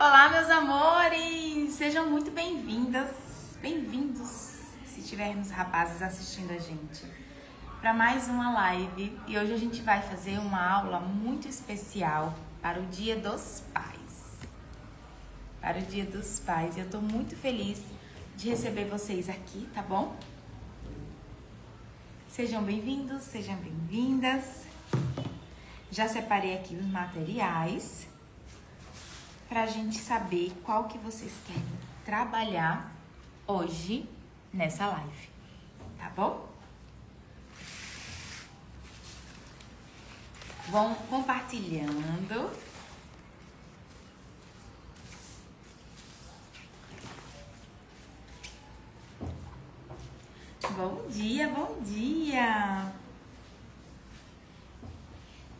Olá, meus amores! Sejam muito bem-vindas, bem-vindos, se tivermos rapazes assistindo a gente, para mais uma live. E hoje a gente vai fazer uma aula muito especial para o Dia dos Pais. Para o Dia dos Pais. Eu tô muito feliz de receber vocês aqui, tá bom? Sejam bem-vindos, sejam bem-vindas. Já separei aqui os materiais pra gente saber qual que vocês querem trabalhar hoje nessa live, tá bom? Vão compartilhando. Bom dia, bom dia!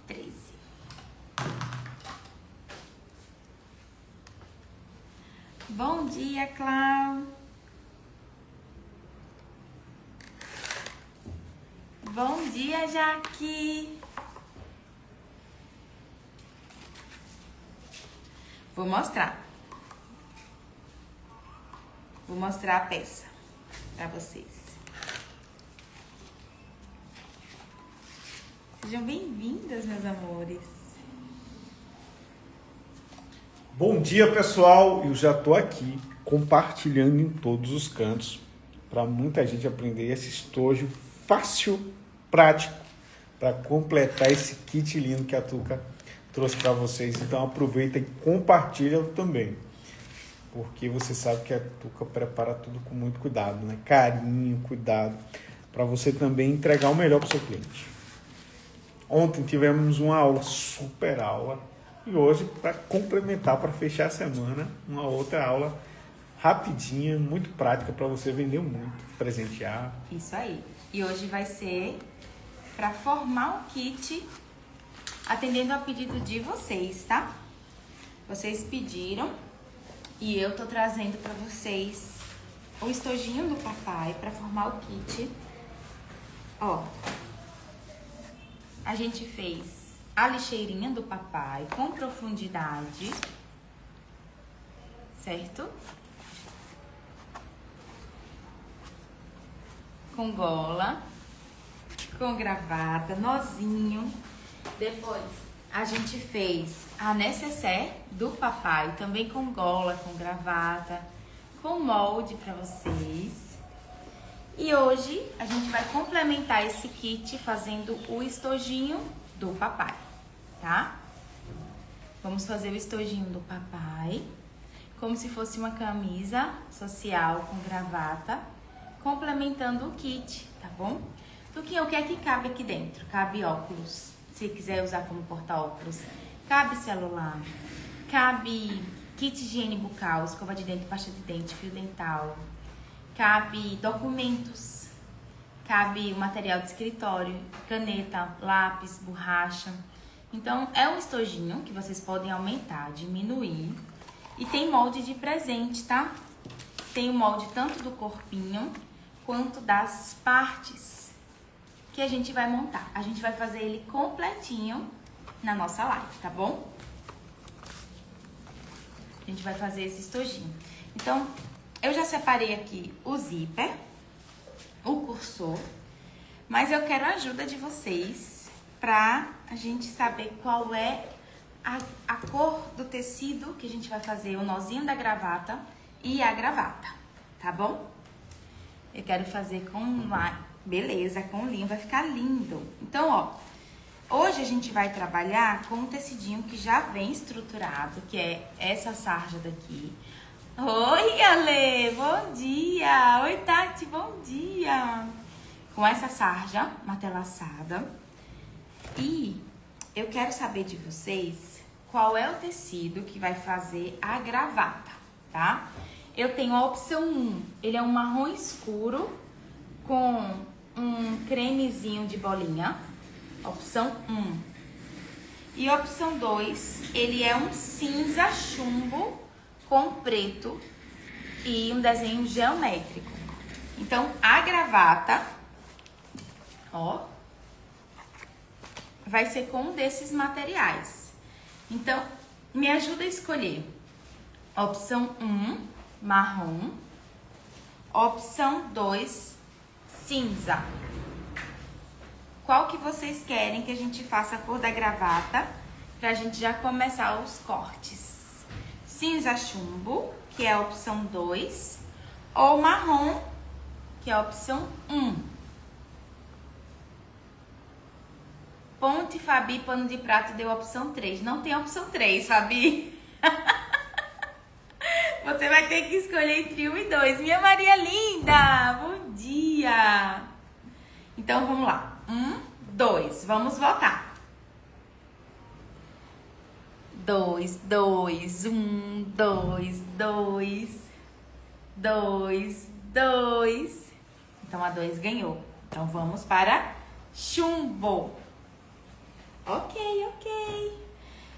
13. Bom dia, Clau. Bom dia, Jaque. Vou mostrar a peça para vocês. Sejam bem-vindas, meus amores. Bom dia, pessoal. Eu já estou aqui compartilhando em todos os cantos para muita gente aprender esse estojo fácil, prático, para completar esse kit lindo que a Tuca trouxe para vocês. Então aproveita e compartilha também, porque você sabe que a Tuca prepara tudo com muito cuidado, né? Carinho, cuidado, para você também entregar o melhor para o seu cliente. Ontem tivemos uma aula, super aula. E hoje, para complementar, para fechar a semana, uma outra aula rapidinha, muito prática para você vender muito, presentear. Isso aí. E hoje vai ser para formar o kit, atendendo ao pedido de vocês, tá? Vocês pediram e eu tô trazendo para vocês o estojinho do papai para formar o kit. Ó, a gente fez a lixeirinha do papai com profundidade, certo? Com gola, com gravata, nozinho. Depois a gente fez a nécessaire do papai, também com gola, com gravata, com molde para vocês. E hoje a gente vai complementar esse kit fazendo o estojinho do papai, tá? Vamos fazer o estojinho do papai, como se fosse uma camisa social com gravata, complementando o kit, tá bom? Tuquinha, o que é que cabe aqui dentro? Cabe óculos, se quiser usar como porta-óculos. Cabe celular, cabe kit de higiene bucal, escova de dente, pasta de dente, fio dental. Cabe documentos, cabe o material de escritório, caneta, lápis, borracha. Então, é um estojinho que vocês podem aumentar, diminuir. E tem molde de presente, tá? Tem o molde tanto do corpinho quanto das partes que a gente vai montar. A gente vai fazer ele completinho na nossa live, tá bom? A gente vai fazer esse estojinho. Então, eu já separei aqui o zíper, o cursor, mas eu quero a ajuda de vocês pra a gente saber qual é a cor do tecido que a gente vai fazer o nozinho da gravata e a gravata, tá bom? Eu quero fazer com uma beleza, com linho, vai ficar lindo. Então, ó, hoje a gente vai trabalhar com um tecidinho que já vem estruturado, que é essa sarja daqui. Oi, Ale, bom dia! Oi, Tati, bom dia! Com essa sarja matelaçada. E eu quero saber de vocês qual é o tecido que vai fazer a gravata, tá? Eu tenho a opção 1, ele é um marrom escuro com um cremezinho de bolinha. Opção 1. E a opção 2, ele é um cinza chumbo com preto e um desenho geométrico. Então, a gravata, ó, vai ser com um desses materiais. Então, me ajuda a escolher Opção 1, marrom. Opção 2, cinza. Qual que vocês querem que a gente faça a cor da gravata pra gente já começar os cortes? Cinza chumbo, que é a opção 2, ou marrom, que é a opção 1. Ponte Fabi, pano de prato, deu a opção 3. Não tem a opção 3, Fabi. Você vai ter que escolher entre 1 e 2. Minha Maria linda, bom dia. Então, vamos lá. 1, 2. Vamos votar. 2, 2, 1, 2, 2, 2, 2. Então, a 2 ganhou. Então, vamos para chumbo. Ok.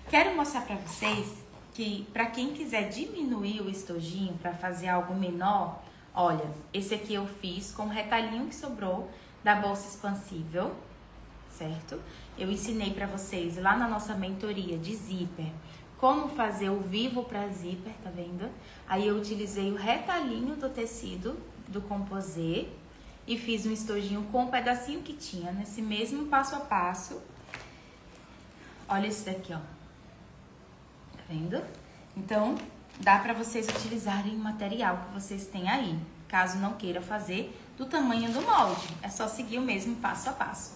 Quero mostrar para vocês que, para quem quiser diminuir o estojinho para fazer algo menor, olha, esse aqui eu fiz com o retalhinho que sobrou da bolsa expansível, certo? Eu ensinei para vocês lá na nossa mentoria de zíper como fazer o vivo para zíper, tá vendo? Aí eu utilizei o retalhinho do tecido do composê e fiz um estojinho com um pedacinho que tinha nesse mesmo passo a passo. Olha esse daqui, ó. Tá vendo? Então, dá para vocês utilizarem o material que vocês têm aí, caso não queira fazer do tamanho do molde. É só seguir o mesmo passo a passo.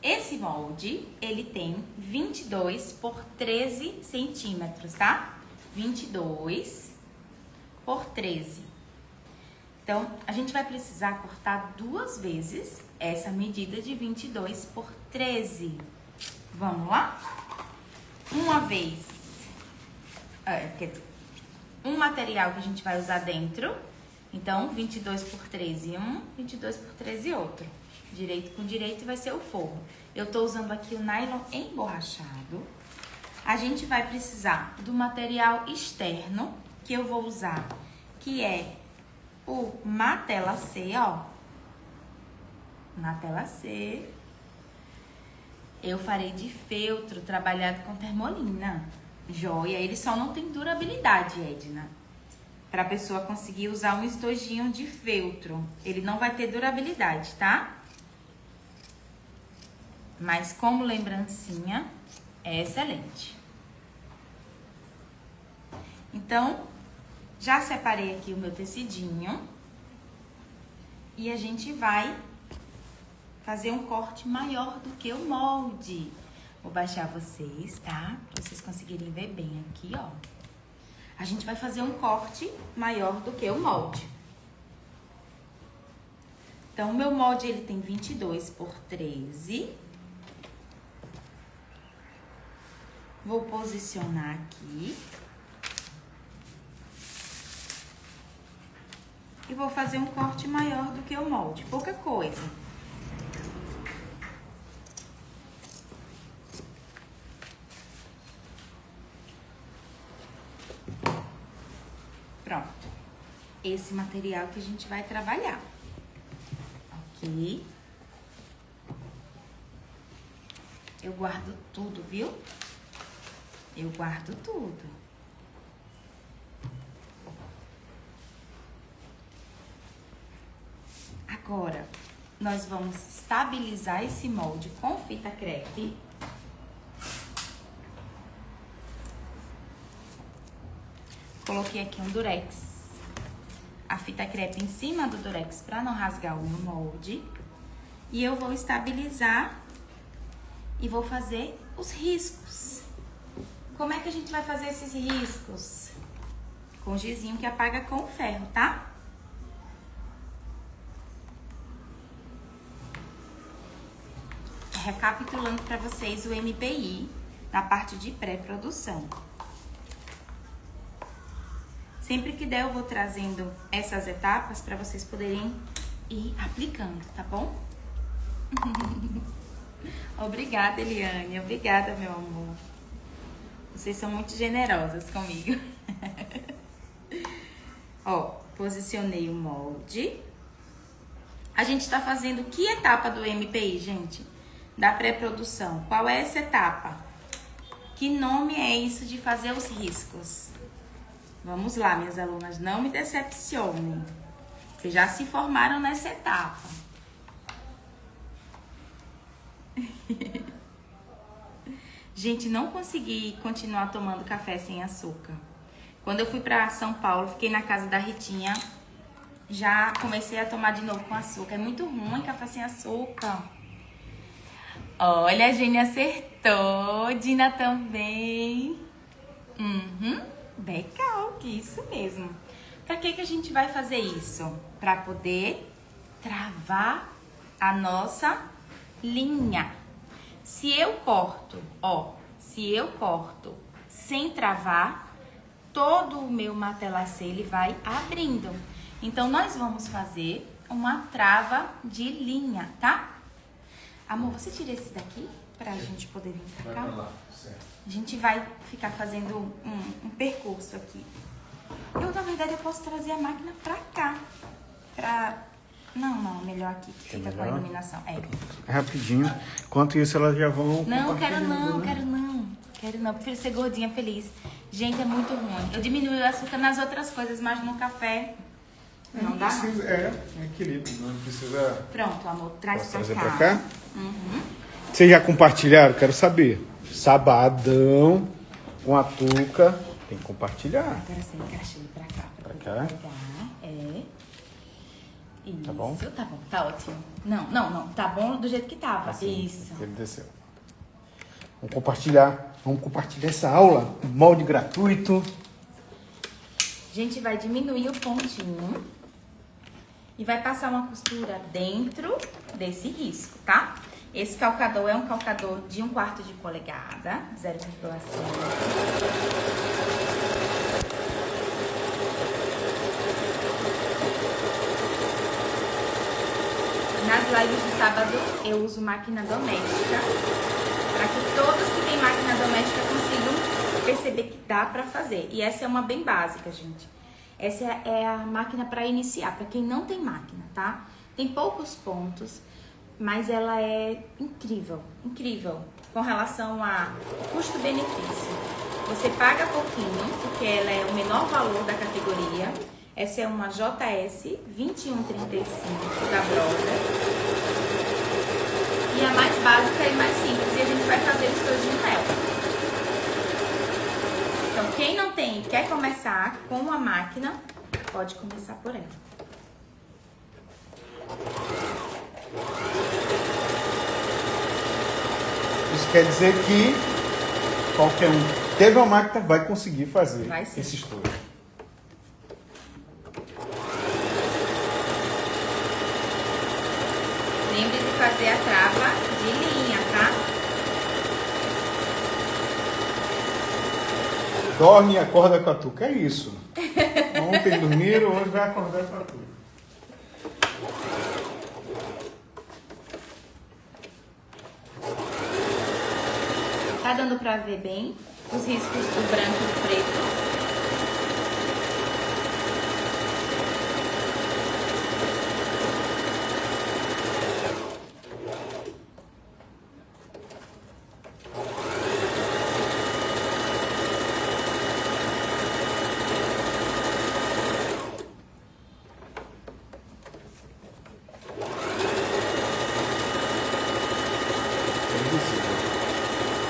Esse molde, ele tem 22 por 13 centímetros, tá? 22 por 13. Então, a gente vai precisar cortar 2 vezes essa medida de 22 por 13. Vamos lá? Uma vez, quer dizer, um material que a gente vai usar dentro. Então, 22 por 13 um, 22 por 13 outro. Direito com direito vai ser o forro. Eu tô usando aqui o nylon emborrachado. A gente vai precisar do material externo que eu vou usar, que é o Matela C, ó. Matela C. Eu farei de feltro trabalhado com termolina. Joia, ele só não tem durabilidade, Edna. Para a pessoa conseguir usar um estojinho de feltro. Ele não vai ter durabilidade, tá? Mas como lembrancinha, é excelente. Então, já separei aqui o meu tecidinho. E a gente vai fazer um corte maior do que o molde. Vou baixar vocês, tá? Pra vocês conseguirem ver bem aqui, ó. A gente vai fazer um corte maior do que o molde. Então, o meu molde, ele tem 22 por 13. Vou posicionar aqui. E vou fazer um corte maior do que o molde, pouca coisa. Pronto. Esse material que a gente vai trabalhar. Ok? Eu guardo tudo, viu? Eu guardo tudo. Agora, nós vamos estabilizar esse molde com fita crepe. Coloquei aqui um durex. A fita crepe em cima do durex para não rasgar o meu molde. E eu vou estabilizar e vou fazer os riscos. Como é que a gente vai fazer esses riscos? Com gizinho que apaga com o ferro, tá? Recapitulando para vocês o MPI na parte de pré-produção. Sempre que der, eu vou trazendo essas etapas para vocês poderem ir aplicando, tá bom? Obrigada, Eliane. Obrigada, meu amor. Vocês são muito generosas comigo. Ó, posicionei o molde. A gente tá fazendo que etapa do MPI, gente? Da pré-produção. Qual é essa etapa? Que nome é isso de fazer os riscos? Vamos lá, minhas alunas, não me decepcionem. Vocês já se formaram nessa etapa. Gente, não consegui continuar tomando café sem açúcar. Quando eu fui pra São Paulo, fiquei na casa da Ritinha, já comecei a tomar de novo com açúcar. É muito ruim café sem açúcar. Olha, a Jenny acertou, Dina também. Legal, que isso mesmo. Pra que a gente vai fazer isso? Pra poder travar a nossa linha. Se eu corto, sem travar, todo o meu matelassê ele vai abrindo. Então, nós vamos fazer uma trava de linha, tá? Amor, você tira esse daqui pra gente poder vir pra cá? Vai pra lá, certo. A gente vai ficar fazendo um percurso aqui. Na verdade, eu posso trazer a máquina pra cá. Não, melhor aqui, que fica com a iluminação. Rapidinho. Enquanto isso, elas já vão... Não, quero não. Prefiro ser gordinha feliz. Gente, é muito ruim. Eu diminui o açúcar nas outras coisas, mas no café não dá. É equilíbrio, não precisa... Pronto, amor, traz Posso pra trazer cá. pra cá? Vocês já compartilharam? Quero saber. Sabadão com a Tuca. Tem que compartilhar. Agora você encaixa ele pra cá. Pra cá? Isso, Tá bom? Tá ótimo. Não, tá bom do jeito que tava. Assim, Isso. Ele desceu. Vamos compartilhar essa aula, molde gratuito. A gente vai diminuir o pontinho e vai passar uma costura dentro desse risco, tá? Esse calcador é um calcador de 1/4 de polegada, 0,5. Nas lives de sábado, eu uso máquina doméstica, para que todos que têm máquina doméstica consigam perceber que dá para fazer. E essa é uma bem básica, gente. Essa é a máquina para iniciar, para quem não tem máquina, tá? Tem poucos pontos, mas ela é incrível com relação a custo-benefício. Você paga pouquinho, porque ela é o menor valor da categoria. Essa é uma JS 2135 da Brother. E a mais básica e mais simples. E a gente vai fazer o estojinho nela. Então, quem não tem e quer começar com a máquina, pode começar por ela. Isso quer dizer que qualquer um teve uma máquina vai conseguir fazer esse estojo. Lembre de fazer a trava de linha, tá? Dorme e acorda com a Tuca, é isso. Ontem dormiram, hoje vai acordar com a Tuca. Tá dando pra ver bem os riscos do branco e do preto?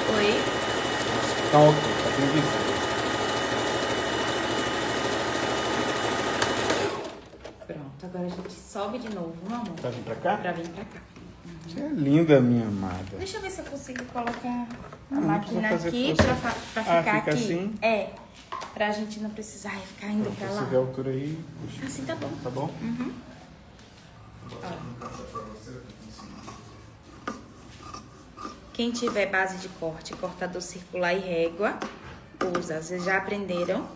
Oi? Tá ok, tá bem visível. Pronto, agora a gente sobe de novo, não, amor? Pra vir pra cá? Pra vir pra cá. Você é linda, minha amada. Deixa eu ver se eu consigo colocar a Não máquina precisa fazer aqui força. pra ficar fica aqui. assim? É, pra gente não precisar ficar indo pra Se lá. tiver altura aí, puxa. Assim tá bom. Tá bom? Quem tiver base de corte, cortador circular e régua, usa. Vocês já aprenderam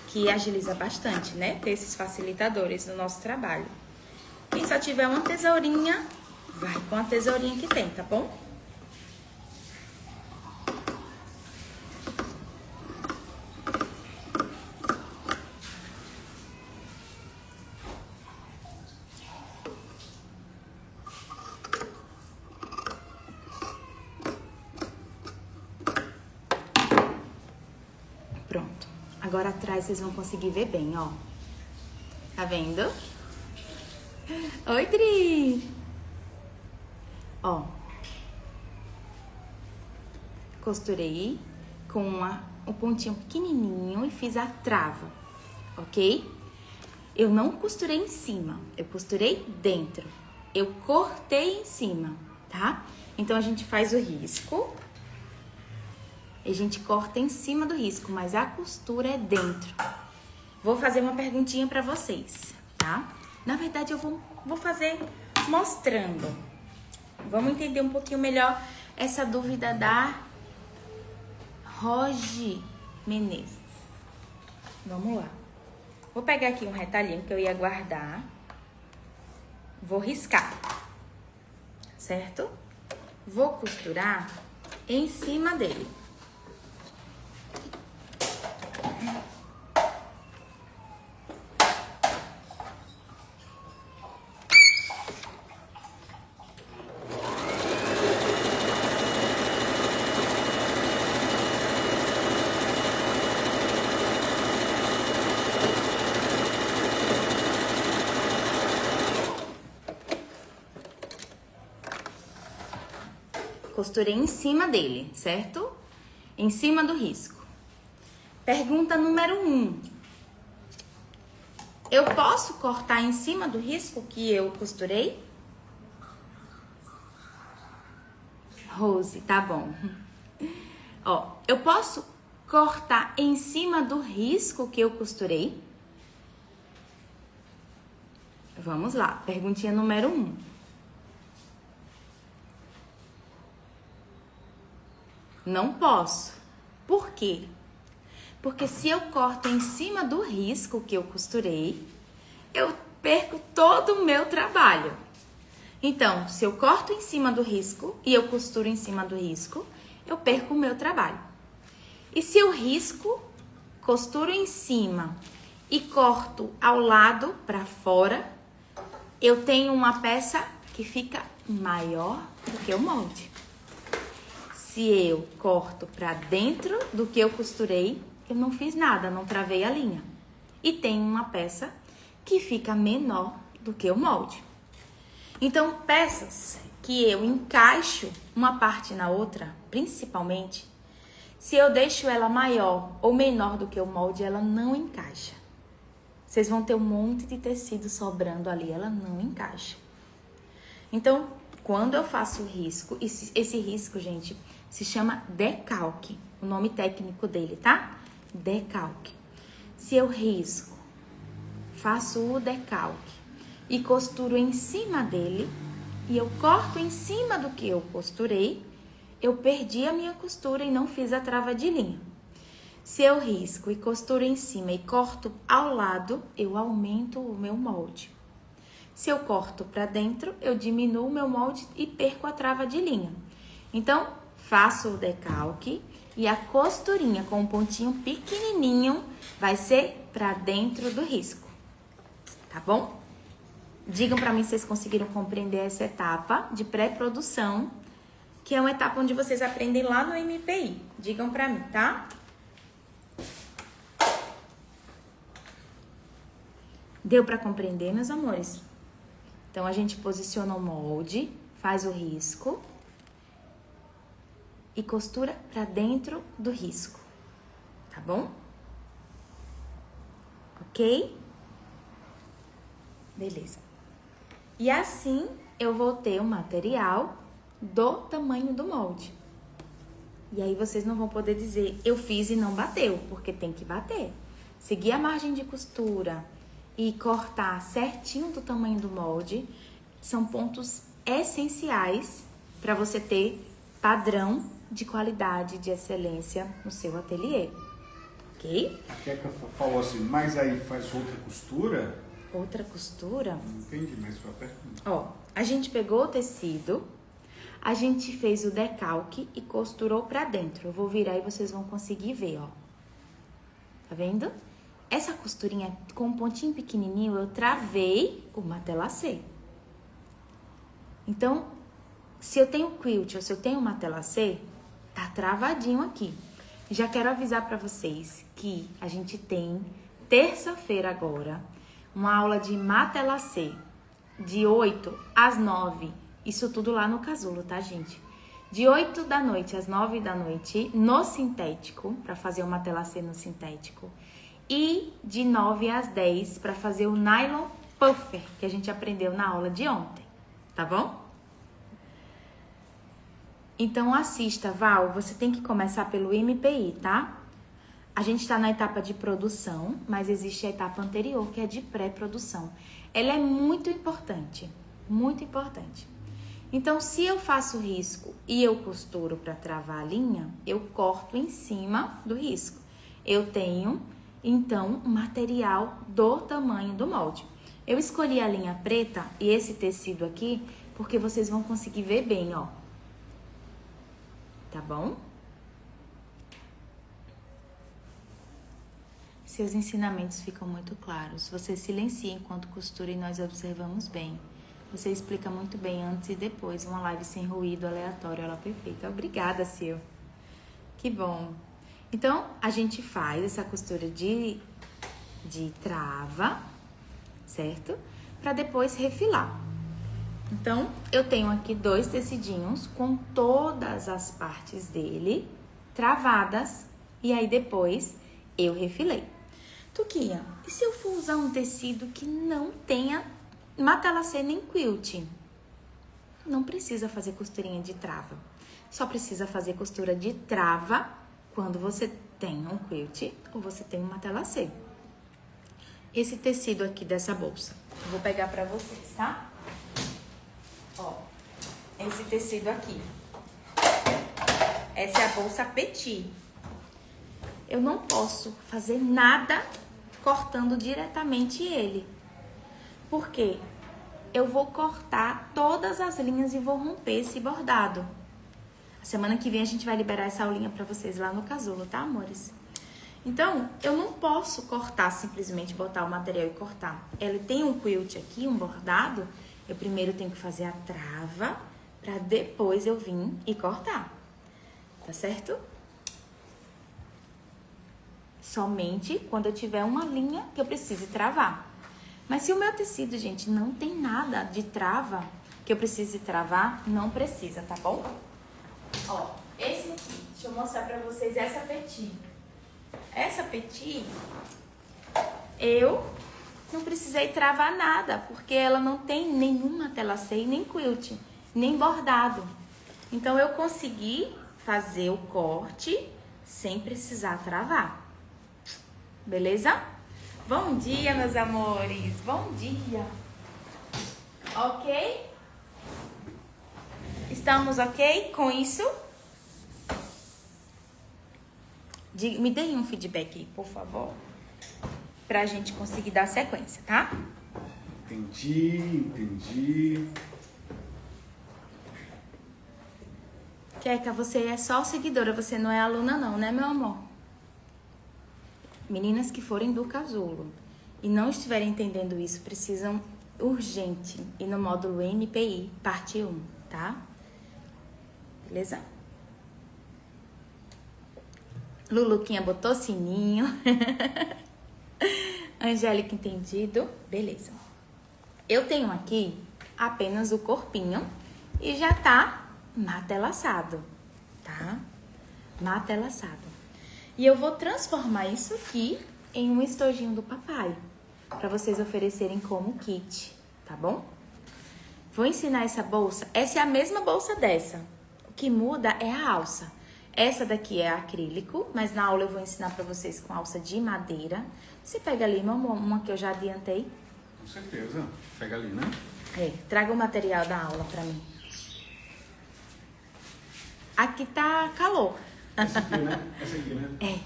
que agiliza bastante, né? Ter esses facilitadores no nosso trabalho. Quem só tiver uma tesourinha, vai com a tesourinha que tem, tá bom? Pronto. Agora atrás vocês vão conseguir ver bem, ó. Tá vendo? Oi, Dri! Ó. Costurei com um pontinho pequenininho e fiz a trava, ok? Eu não costurei em cima, eu costurei dentro. Eu cortei em cima, tá? Então, a gente faz o risco. A gente corta em cima do risco, mas a costura é dentro. Vou fazer uma perguntinha pra vocês, tá? Na verdade, eu vou fazer mostrando. Vamos entender um pouquinho melhor essa dúvida da Roge Menezes. Vamos lá. Vou pegar aqui um retalhinho que eu ia guardar. Vou riscar, certo? Vou costurar em cima dele. Costurei em cima dele, certo? Em cima do risco. Pergunta número 1. Eu posso cortar em cima do risco que eu costurei? Rose, tá bom. Ó, eu posso cortar em cima do risco que eu costurei? Vamos lá, perguntinha número 1. Não posso. Por quê? Porque se eu corto em cima do risco que eu costurei, eu perco todo o meu trabalho. Então, se eu corto em cima do risco e eu costuro em cima do risco, eu perco o meu trabalho. E se eu risco, costuro em cima e corto ao lado para fora, eu tenho uma peça que fica maior do que o molde. Se eu corto para dentro do que eu costurei, eu não fiz nada, não travei a linha. E tem uma peça que fica menor do que o molde. Então, peças que eu encaixo uma parte na outra, principalmente, se eu deixo ela maior ou menor do que o molde, ela não encaixa. Vocês vão ter um monte de tecido sobrando ali, ela não encaixa. Então, quando eu faço o risco, esse risco, gente, se chama decalque, o nome técnico dele, tá? Decalque. Se eu risco, faço o decalque e costuro em cima dele, e eu corto em cima do que eu costurei, eu perdi a minha costura e não fiz a trava de linha. Se eu risco e costuro em cima e corto ao lado, eu aumento o meu molde. Se eu corto para dentro, eu diminuo o meu molde e perco a trava de linha. Então, faço o decalque e a costurinha com um pontinho pequenininho vai ser para dentro do risco, tá bom? Digam para mim se vocês conseguiram compreender essa etapa de pré-produção, que é uma etapa onde vocês aprendem lá no MPI. Digam para mim, tá? Deu para compreender, meus amores? Então, a gente posiciona o molde, faz o risco e costura para dentro do risco, tá bom? Ok? Beleza. E assim, eu vou ter o material do tamanho do molde. E aí, vocês não vão poder dizer, eu fiz e não bateu, porque tem que bater. Seguir a margem de costura e cortar certinho do tamanho do molde são pontos essenciais para você ter padrão de qualidade, de excelência no seu ateliê, ok? A Queca falou assim, mas aí faz outra costura? Outra costura? Não entendi, mas foi a pergunta. Ó, a gente pegou o tecido, a gente fez o decalque e costurou pra dentro. Eu vou virar e vocês vão conseguir ver, ó. Tá vendo? Essa costurinha com um pontinho pequenininho, eu travei o matelassê. Então, se eu tenho quilt ou se eu tenho matelassê, tá travadinho aqui. Já quero avisar para vocês que a gente tem terça-feira agora uma aula de Matelacê de 8 às 9. Isso tudo lá no Casulo, tá, gente? De 8 da noite às 9 da noite no sintético, para fazer o Matelacê no sintético. E de 9 às 10 para fazer o Nylon Puffer, que a gente aprendeu na aula de ontem, tá bom? Então assista, Val, você tem que começar pelo MPI, tá? A gente está na etapa de produção, mas existe a etapa anterior, que é de pré-produção. Ela é muito importante, muito importante. Então, se eu faço risco e eu costuro para travar a linha, eu corto em cima do risco. Eu tenho, então, material do tamanho do molde. Eu escolhi a linha preta e esse tecido aqui, porque vocês vão conseguir ver bem, ó. Tá bom? Seus ensinamentos ficam muito claros. Você silencia enquanto costura e nós observamos bem. Você explica muito bem antes e depois. Uma live sem ruído, aleatório, ela perfeita. Obrigada, Sil. Que bom. Então, a gente faz essa costura de trava, certo? Para depois refilar. Então, eu tenho aqui 2 tecidinhos com todas as partes dele travadas. E aí, depois, eu refilei. Tuquinha, e se eu for usar um tecido que não tenha Matelacê nem quilt? Não precisa fazer costurinha de trava. Só precisa fazer costura de trava quando você tem um quilt ou você tem um Matelacê. Esse tecido aqui dessa bolsa, eu vou pegar pra vocês, tá? Ó, esse tecido aqui. Essa é a bolsa Petit. Eu não posso fazer nada cortando diretamente ele. Por quê? Eu vou cortar todas as linhas e vou romper esse bordado. A semana que vem a gente vai liberar essa aulinha pra vocês lá no Casulo, tá, amores? Então, eu não posso cortar, simplesmente botar o material e cortar. Ele tem um quilt aqui, um bordado. Eu primeiro tenho que fazer a trava pra depois eu vir e cortar. Tá certo? Somente quando eu tiver uma linha que eu precise travar. Mas se o meu tecido, gente, não tem nada de trava que eu precise travar, não precisa, tá bom? Ó, esse aqui, deixa eu mostrar pra vocês essa Petit. Essa Petit, eu não precisei travar nada, porque ela não tem nenhuma Matelacê, nem quilt, nem bordado. Então, eu consegui fazer o corte sem precisar travar. Beleza? Bom dia, meus amores. Bom dia. Ok? Estamos ok com isso? Me deem um feedback aí, por favor. Pra gente conseguir dar sequência, tá? Entendi. Keca, você é só seguidora, você não é aluna não, né, meu amor? Meninas que forem do Casulo e não estiverem entendendo isso, precisam urgente ir no módulo MPI, parte 1, tá? Beleza? Luluquinha botou sininho. Angélica, entendido. Beleza. Eu tenho aqui apenas o corpinho e já tá matelaçado, tá? Matelaçado. E eu vou transformar isso aqui em um estojinho do papai, para vocês oferecerem como kit, tá bom? Vou ensinar essa bolsa. Essa é a mesma bolsa dessa. O que muda é a alça. Essa daqui é acrílico, mas na aula eu vou ensinar pra vocês com alça de madeira. Você pega ali, meu amor, uma que eu já adiantei. Com certeza. Pega ali, né? É, traga o material da aula pra mim. Aqui tá calor. Essa aqui, né? Essa aqui, né? É.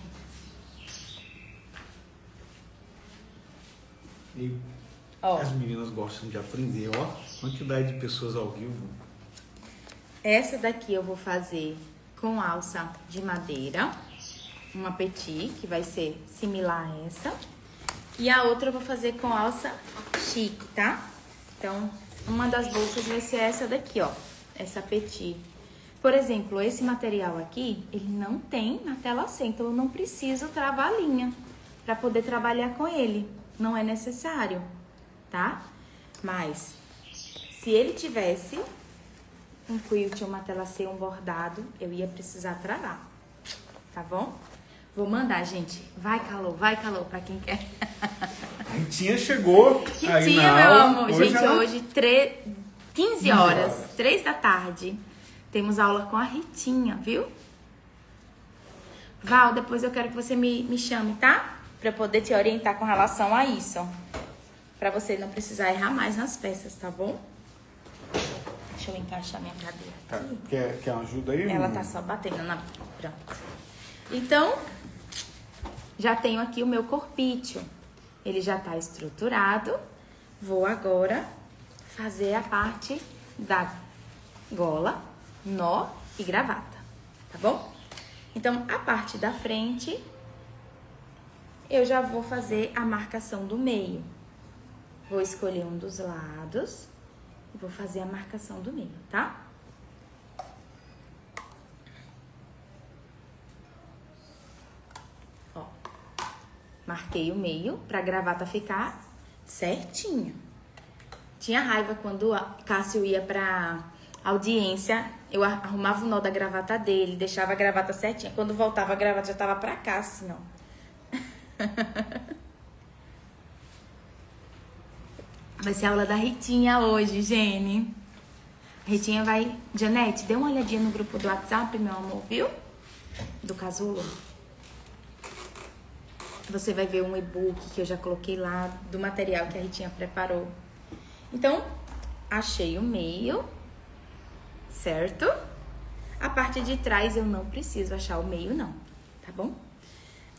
E Ó. as meninas gostam de aprender, ó. Quantidade de pessoas ao vivo. Essa daqui eu vou fazer com alça de madeira, uma petit, que vai ser similar a essa. E a outra eu vou fazer com alça chique, tá? Então, uma das bolsas vai ser essa daqui, ó. Essa petit. Por exemplo, esse material aqui, ele não tem na tela C, então eu não preciso travar a linha para poder trabalhar com ele. Não é necessário, tá? Mas, se ele tivesse um quilt, uma tela C, um bordado, eu ia precisar travar, tá bom? Vou mandar, gente. Vai calor, pra quem quer. A Ritinha chegou aí Ritinha, na meu aula. amor. Gente, ela... hoje, 15 horas, 3 da tarde, temos aula com a Ritinha, viu? Val, depois eu quero que você me chame, tá? Pra eu poder te orientar com relação a isso. Pra você não precisar errar mais nas peças, tá bom? Deixa eu encaixar minha cadeira aqui. Quer uma ajuda aí? Ela tá só batendo na... Pronto. Então, já tenho aqui o meu corpício. Ele já tá estruturado. Vou agora fazer a parte da gola, nó e gravata, tá bom? Então, a parte da frente, eu já vou fazer a marcação do meio. Vou escolher um dos lados e vou fazer a marcação do meio, tá? Ó, marquei o meio pra gravata ficar certinho. Tinha raiva quando a Cássio ia pra audiência, eu arrumava o nó da gravata dele, deixava a gravata certinha. Quando voltava, a gravata já tava pra cá, assim, ó. Vai ser a aula da Ritinha hoje, Gene. A Ritinha vai... Janete, dê uma olhadinha no grupo do WhatsApp, meu amor, viu? Do Casulo. Você vai ver um e-book que eu já coloquei lá, do material que a Ritinha preparou. Então, achei o meio, certo? A parte de trás eu não preciso achar o meio, não, tá bom?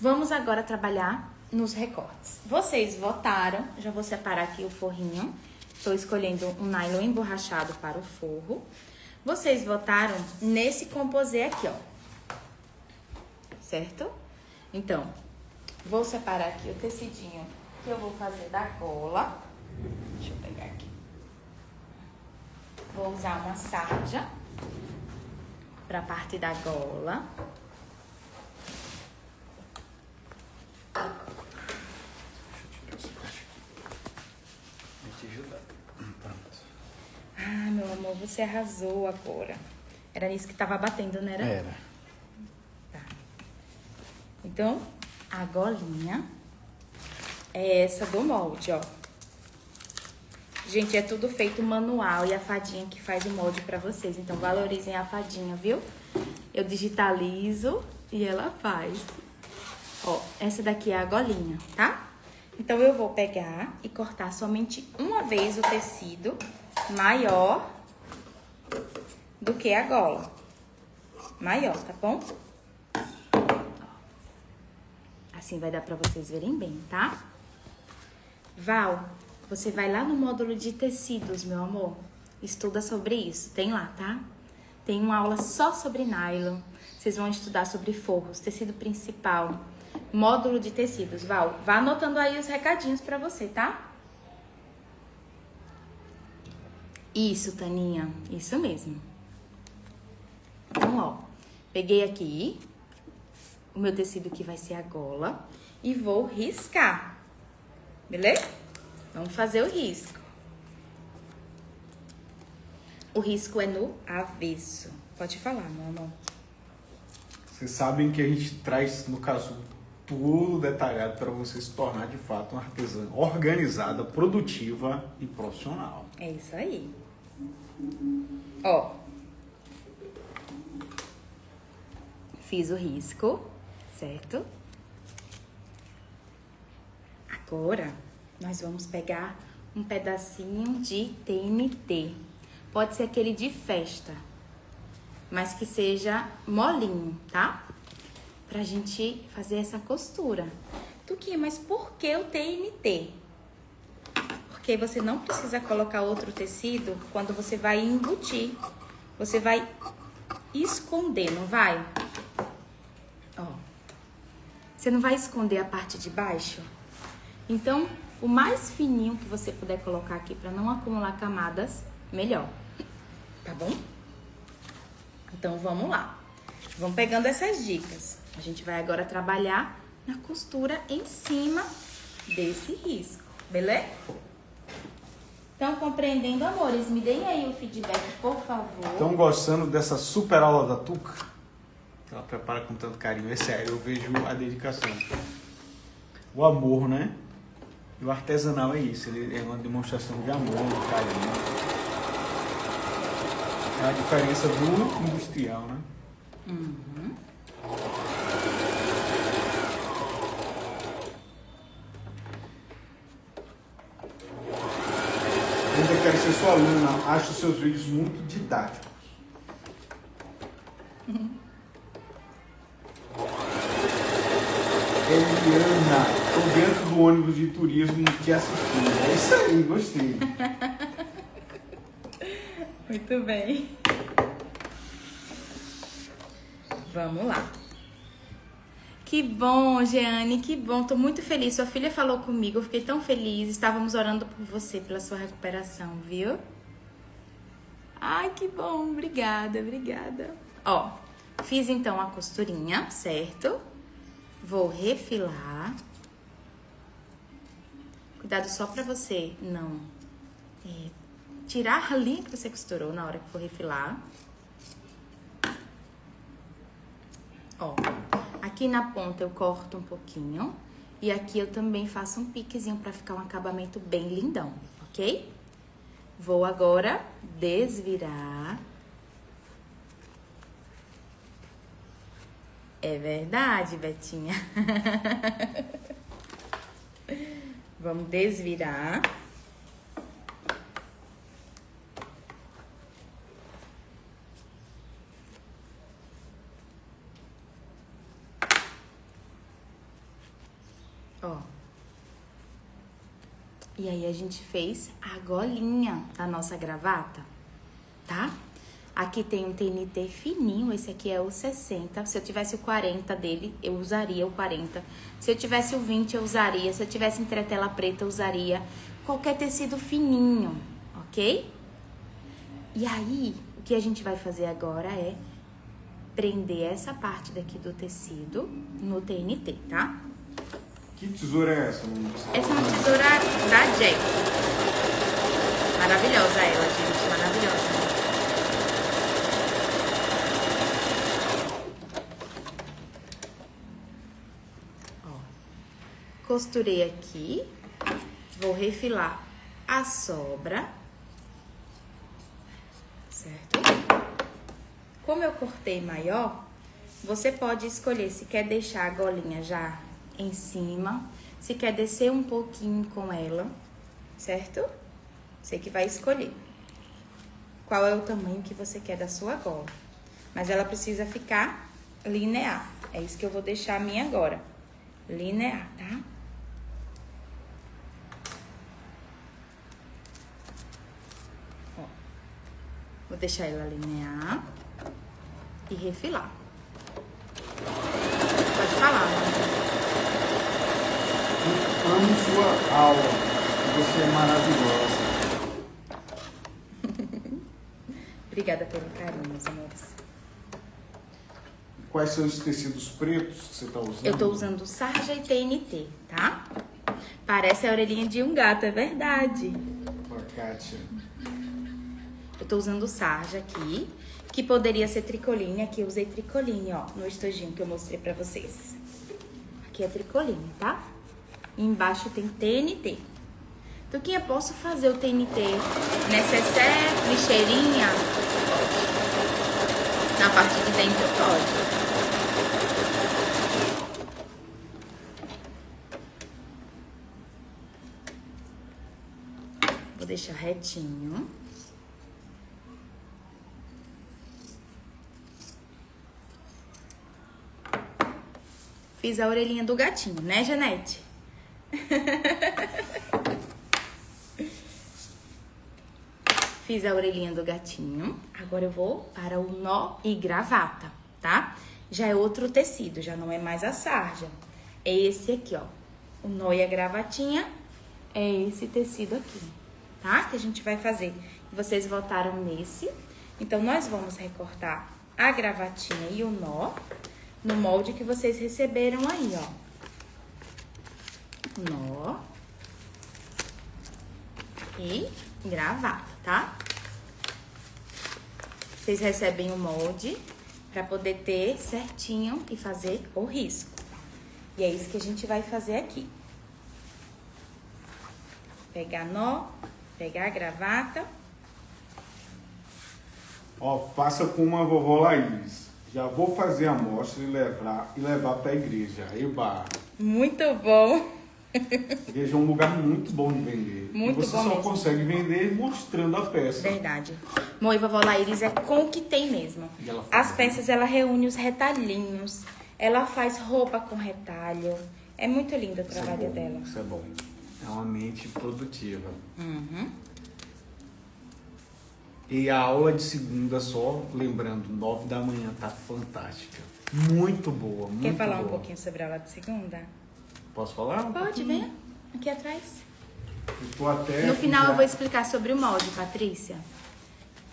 Vamos agora trabalhar nos recortes. Vocês votaram, já vou separar aqui o forrinho. Estou escolhendo um nylon emborrachado para o forro. Vocês votaram nesse composê aqui, ó. Certo? Então, vou separar aqui o tecidinho que eu vou fazer da gola. Deixa eu pegar aqui. Vou usar uma sarja para a parte da gola. Ah, meu amor, você arrasou agora. Era nisso que tava batendo, não era? Era. Tá. Então, a golinha é essa do molde, ó. Gente, é tudo feito manual e a fadinha que faz o molde pra vocês. Então, valorizem a fadinha, viu? Eu digitalizo e ela faz. Ó, essa daqui é a golinha, tá? Então, eu vou pegar e cortar somente uma vez o tecido maior do que a gola. Maior, tá bom? Assim vai dar pra vocês verem bem, tá? Val, você vai lá no módulo de tecidos, meu amor. Estuda sobre isso. Tem lá, tá? Tem uma aula só sobre nylon. Vocês vão estudar sobre forros, tecido principal, módulo de tecidos. Val, vá anotando aí os recadinhos pra você, tá? Isso, Taninha. Isso mesmo. Então, ó. Peguei aqui o meu tecido que vai ser a gola e vou riscar. Beleza? Vamos fazer o risco. O risco é no avesso. Pode falar, meu amor. Vocês sabem que a gente traz, no caso, tudo detalhado para você se tornar, de fato, uma artesã organizada, produtiva e profissional. É isso aí. Ó. Fiz o risco, certo? Agora, nós vamos pegar um pedacinho de TNT. Pode ser aquele de festa, mas que seja molinho, tá? Pra gente fazer essa costura. Tuquinha, mas por que o TNT? Porque você não precisa colocar outro tecido quando você vai embutir. Você vai esconder, não vai? Ó. Você não vai esconder a parte de baixo? Então, o mais fininho que você puder colocar aqui para não acumular camadas, melhor. Tá bom? Então, vamos lá. Vamos pegando essas dicas. A gente vai agora trabalhar na costura em cima desse risco, beleza? Estão compreendendo, amores? Me deem aí o feedback, por favor. Estão gostando dessa super aula da Tuca? Ela prepara com tanto carinho. É sério, eu vejo a dedicação. O amor, né? E o artesanal é isso. Ele é uma demonstração de amor, de carinho. É a diferença do industrial, né? Uhum. Ainda quero ser sua aluna. Acho seus vídeos muito didáticos. Eliana, tô dentro do ônibus de turismo te assistindo. É isso aí, gostei. Muito bem. Vamos lá. Que bom, Jeane, que bom. Tô muito feliz. Sua filha falou comigo, eu fiquei tão feliz. Estávamos orando por você, pela sua recuperação, viu? Ai, que bom. Obrigada, obrigada. Ó, fiz então a costurinha, certo? Vou refilar. Cuidado só pra você não tirar a linha que você costurou na hora que for refilar. Ó, aqui na ponta eu corto um pouquinho. E aqui eu também faço um piquezinho pra ficar um acabamento bem lindão, ok? Vou agora desvirar. É verdade, Betinha. Vamos desvirar. Ó. E aí a gente fez a golinha da nossa gravata, tá? Aqui tem um TNT fininho, esse aqui é o 60. Se eu tivesse o 40 dele, eu usaria o 40. Se eu tivesse o 20, eu usaria. Se eu tivesse entretela preta, eu usaria. Qualquer tecido fininho, ok? E aí, o que a gente vai fazer agora é prender essa parte daqui do tecido no TNT, tá? Que tesoura é essa? Essa é uma tesoura da Jack. Maravilhosa ela, gente, maravilhosa. Costurei aqui, vou refilar a sobra, certo? Como eu cortei maior, você pode escolher se quer deixar a golinha já em cima, se quer descer um pouquinho com ela, certo? Você que vai escolher qual é o tamanho que você quer da sua gola. Mas ela precisa ficar linear, é isso que eu vou deixar a minha agora, linear, tá? Vou deixar ela alinhar e refilar. Pode falar, né? Eu amo sua aula. Você é maravilhosa. Obrigada pelo carinho, meus amores. Quais são os tecidos pretos que você está usando? Eu tô usando sarja e TNT, tá? Parece a orelhinha de um gato, é verdade. Com a Kátia. Eu tô usando sarja aqui, que poderia ser tricoline. Aqui eu usei tricoline, ó, no estojinho que eu mostrei pra vocês. Aqui é tricoline, tá? E embaixo tem TNT. Tuquinha, posso fazer o TNT necessaire, lixeirinha? Pode. Na parte de dentro, pode. Vou deixar retinho. Fiz a orelhinha do gatinho, né, Janete? Fiz a orelhinha do gatinho. Agora eu vou para o nó e gravata, tá? Já é outro tecido, já não é mais a sarja. É esse aqui, ó. O nó e a gravatinha é esse tecido aqui, tá? Que a gente vai fazer. Vocês votaram nesse. Então, nós vamos recortar a gravatinha e o nó no molde que vocês receberam aí, ó. Nó e gravata, tá? Vocês recebem o molde pra poder ter certinho e fazer o risco. E é isso que a gente vai fazer aqui. Pegar nó, pegar a gravata. Ó, faça como a vovó Laís. Já vou fazer a amostra e levar para a igreja. Eba! Muito bom! A igreja é um lugar muito bom de vender. Muito e você bom só mesmo. consegue vender mostrando a peça. Verdade. Mãe, vovó Laís é com o que tem mesmo. E ela faz, As peças, ela reúne os retalhinhos. Ela faz roupa com retalho. É muito lindo o trabalho dela. Isso é bom. É uma mente produtiva. Uhum. E a aula de segunda, só lembrando, 9 da manhã, tá fantástica. Muito boa, muito boa. Quer falar um pouquinho sobre a aula de segunda? Posso falar? Pode, venha. Aqui atrás. Eu tô até No final já... eu vou explicar sobre o molde, Patrícia.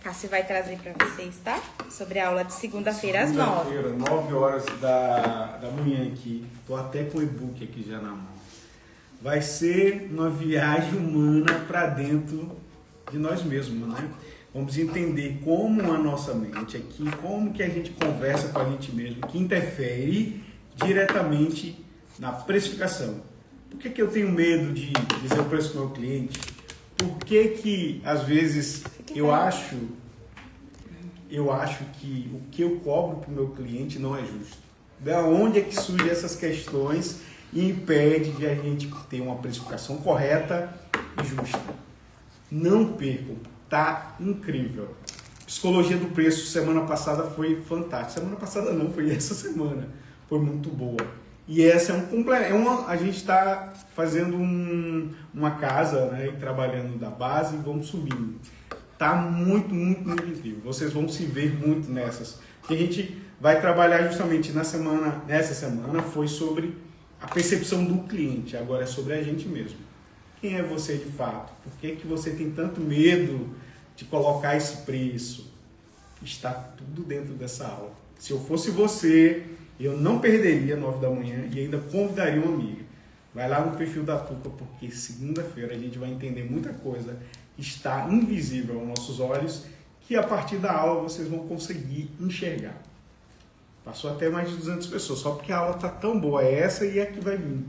Cássio vai trazer pra vocês, tá? Sobre a aula de segunda-feira às 9. Segunda-feira, 9 horas da manhã aqui. Tô até com o e-book aqui já na mão. Vai ser uma viagem humana para dentro de nós mesmos, né? Vamos entender como a nossa mente aqui, como que a gente conversa com a gente mesmo, que interfere diretamente na precificação. Por que eu tenho medo de dizer o preço para o meu cliente? Por que às vezes eu acho que o que eu cobro para o meu cliente não é justo? Da onde é que surgem essas questões e impede de a gente ter uma precificação correta e justa? Não percam, tá incrível. Psicologia do preço semana passada foi fantástica. Semana passada não, foi essa semana. Foi muito boa. E essa é um complemento. A gente está fazendo uma casa, né, e trabalhando da base e vamos subindo. Tá muito, muito, muito incrível. Vocês vão se ver muito nessas. Que a gente vai trabalhar justamente nessa semana foi sobre a percepção do cliente. Agora é sobre a gente mesmo. Quem é você de fato? Por que você tem tanto medo de colocar esse preço? Está tudo dentro dessa aula. Se eu fosse você, eu não perderia 9 da manhã e ainda convidaria uma amiga. Vai lá no perfil da Tuca, porque segunda-feira a gente vai entender muita coisa que está invisível aos nossos olhos, que a partir da aula vocês vão conseguir enxergar. Passou até mais de 200 pessoas, só porque a aula está tão boa. É essa e a que vai vir.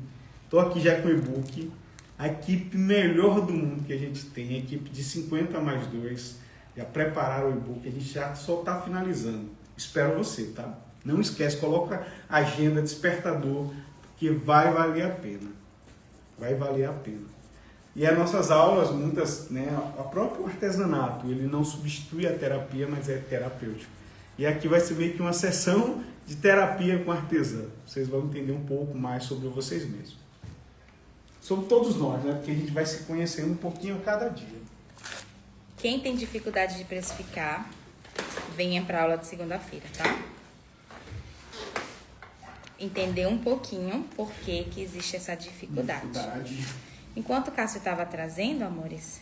Estou aqui já com o e-book. A equipe melhor do mundo que a gente tem, a equipe de 50 mais 2, já prepararam o e-book, a gente já só está finalizando. Espero você, tá? Não esquece, coloca agenda, despertador, porque vai valer a pena. Vai valer a pena. E as nossas aulas, muitas, né, o próprio artesanato, ele não substitui a terapia, mas é terapêutico. E aqui vai ser meio que uma sessão de terapia com artesã. Vocês vão entender um pouco mais sobre vocês mesmos. Sobre todos nós, né? Porque a gente vai se conhecendo um pouquinho a cada dia. Quem tem dificuldade de precificar, venha para a aula de segunda-feira, tá? Entender um pouquinho por que existe essa dificuldade. Enquanto o Cássio estava trazendo, amores,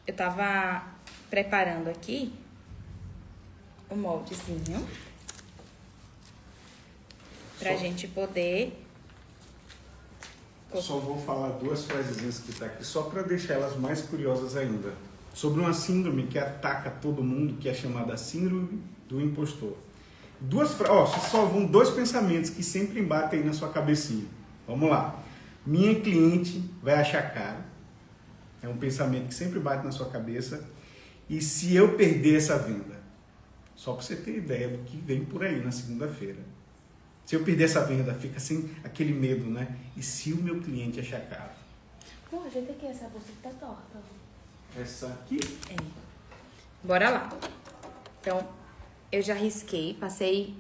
eu estava preparando aqui o moldezinho pra gente poder... Eu só vou falar 2 frasezinhas que tá aqui, só para deixar elas mais curiosas ainda. Sobre uma síndrome que ataca todo mundo, que é chamada síndrome do impostor. 2 frases, só vão 2 pensamentos que sempre embatem aí na sua cabecinha. Vamos lá. Minha cliente vai achar caro. É um pensamento que sempre bate na sua cabeça. E se eu perder essa venda? Só para você ter ideia do que vem por aí na segunda-feira. Se eu perder essa venda, fica assim aquele medo, né? E se o meu cliente achar caro? Pô, ajeita aqui, essa bolsa que tá torta. Essa aqui? É. Bora lá. Então, eu já risquei, passei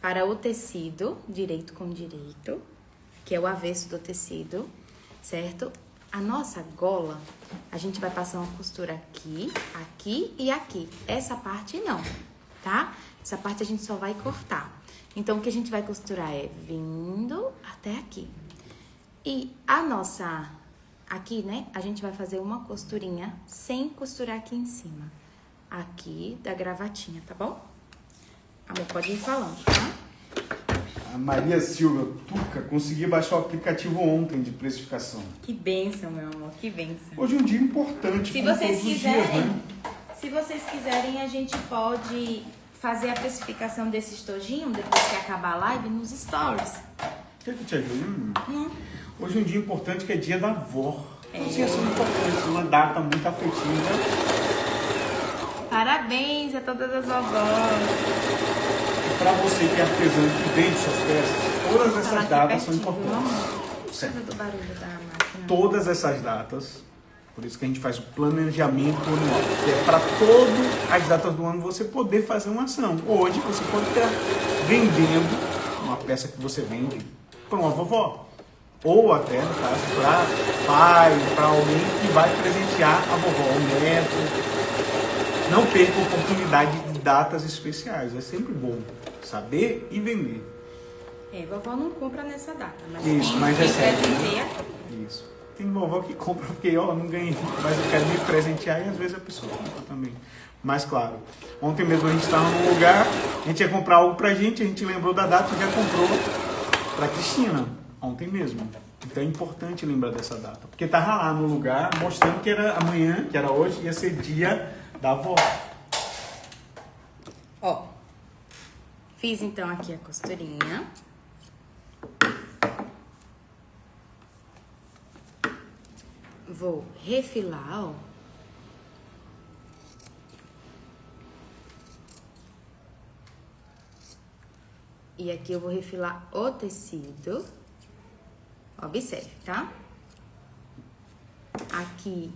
para o tecido, direito com direito, que é o avesso do tecido, certo? A nossa gola, a gente vai passar uma costura aqui, aqui e aqui. Essa parte não, tá? Essa parte a gente só vai cortar. Então, o que a gente vai costurar é vindo até aqui. E a nossa... Aqui, né? A gente vai fazer uma costurinha sem costurar aqui em cima. Aqui da gravatinha, tá bom? Amor, pode ir falando, tá? A Maria Silva, Tuca, consegui baixar o aplicativo ontem de precificação. Que bênção, meu amor, que bênção. Hoje é um dia importante, Se como vocês todos os quiserem, dias, né? se vocês quiserem, a gente pode fazer a precificação desse estojinho depois que acabar a live nos stories. Quer que eu te ajude? Não. Hoje é um dia importante que é dia da avó. Os dias são importantes, uma data muito afetiva. Parabéns a todas as vovós. E para você que é artesão que vende suas peças, todas essas datas são importantes. Certo. Do barulho da máquina. Todas essas datas, por isso que a gente faz o planejamento anual, que é para todas as datas do ano você poder fazer uma ação. Hoje você pode estar vendendo uma peça que você vende para uma vovó. Ou até, no caso, para pai, para alguém que vai presentear a vovó, o neto. Não perca a oportunidade de datas especiais. É sempre bom saber e vender. Vovó não compra nessa data, mas Isso, quem, mas quem recebe. presenteia. Isso. Tem vovó que compra porque, ó, não ganhei, mas eu quero me presentear e às vezes a pessoa compra também. Mas claro, ontem mesmo a gente estava num lugar, a gente ia comprar algo pra gente, a gente lembrou da data e já comprou pra Cristina, ontem mesmo. Então é importante lembrar dessa data, porque tava lá no lugar mostrando que era amanhã, que era hoje, ia ser dia da avó. Ó, fiz então aqui a costurinha. Vou refilar, ó. E aqui eu vou refilar o tecido. Observe, tá? Aqui,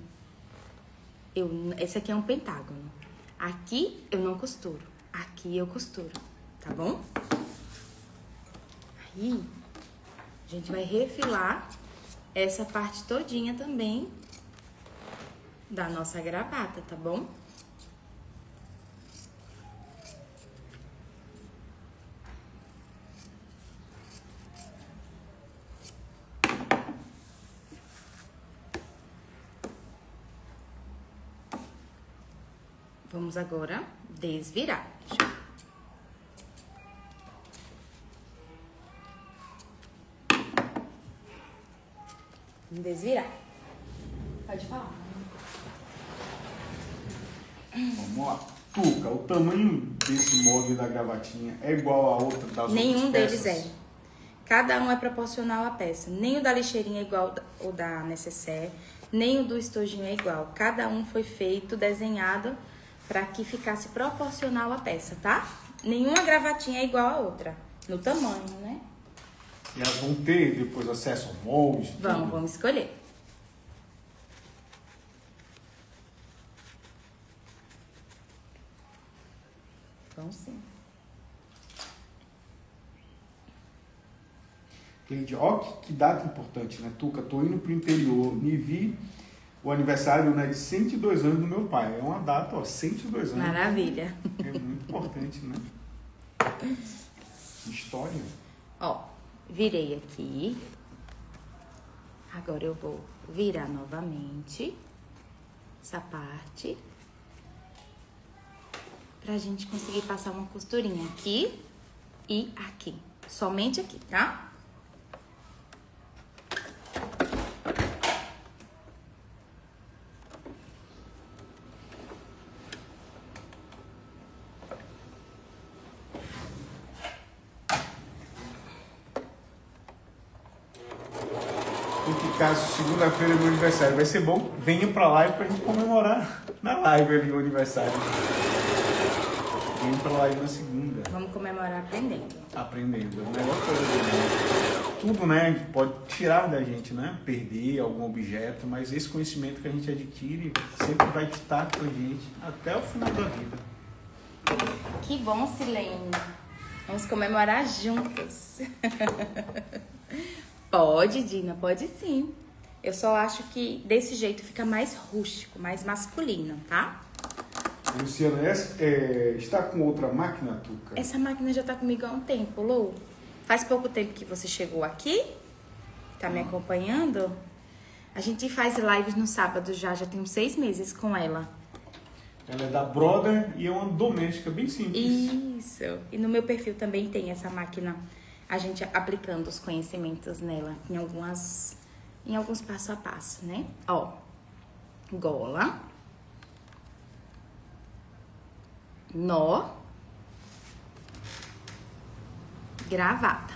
esse aqui é um pentágono. Aqui eu não costuro. Aqui eu costuro, tá bom? Aí, a gente vai refilar essa parte todinha também da nossa gravata, tá bom? Vamos agora desvirar. Vamos desvirar. Pode falar. Vamos lá. Tuca, o tamanho desse molde da gravatinha é igual a outra das Nenhum outras deles peças? é. Cada um é proporcional à peça. Nem o da lixeirinha é igual ao da necessaire, nem o do estojinho é igual. Cada um foi feito, desenhado, para que ficasse proporcional à peça, tá? Nenhuma gravatinha é igual à outra, no tamanho, né? E elas vão ter depois acesso ao molde? Vamos escolher. Vamos sim. Entendi. Ó, que data importante, né? Tuca, tô indo pro interior, me vi o aniversário, né, de 102 anos do meu pai. É uma data, ó, 102 anos. Maravilha. É muito importante, né? História. Ó, virei aqui. Agora eu vou virar novamente essa parte pra gente conseguir passar uma costurinha aqui e aqui. Somente aqui, tá? Caso segunda-feira é meu aniversário, vai ser bom. Venha pra live pra gente comemorar na live ali o aniversário. Venha pra live na segunda. Vamos comemorar aprendendo. Aprendendo. É a melhor coisa do mundo. Tudo, né? Pode tirar da gente, né? Perder algum objeto, mas esse conhecimento que a gente adquire sempre vai estar com a gente até o final da vida. Que bom, Silene. Vamos comemorar juntas. Pode, Dina, pode sim. Eu só acho que desse jeito fica mais rústico, mais masculino, tá? Luciana, está com outra máquina, Tuca? Essa máquina já tá comigo há um tempo, Lu. Faz pouco tempo que você chegou aqui, tá me acompanhando. A gente faz lives no sábado já tem uns 6 meses com ela. Ela é da Brother e é uma doméstica bem simples. Isso. E no meu perfil também tem essa máquina, a gente aplicando os conhecimentos nela em alguns passo a passo, né? Ó, gola, nó, gravata,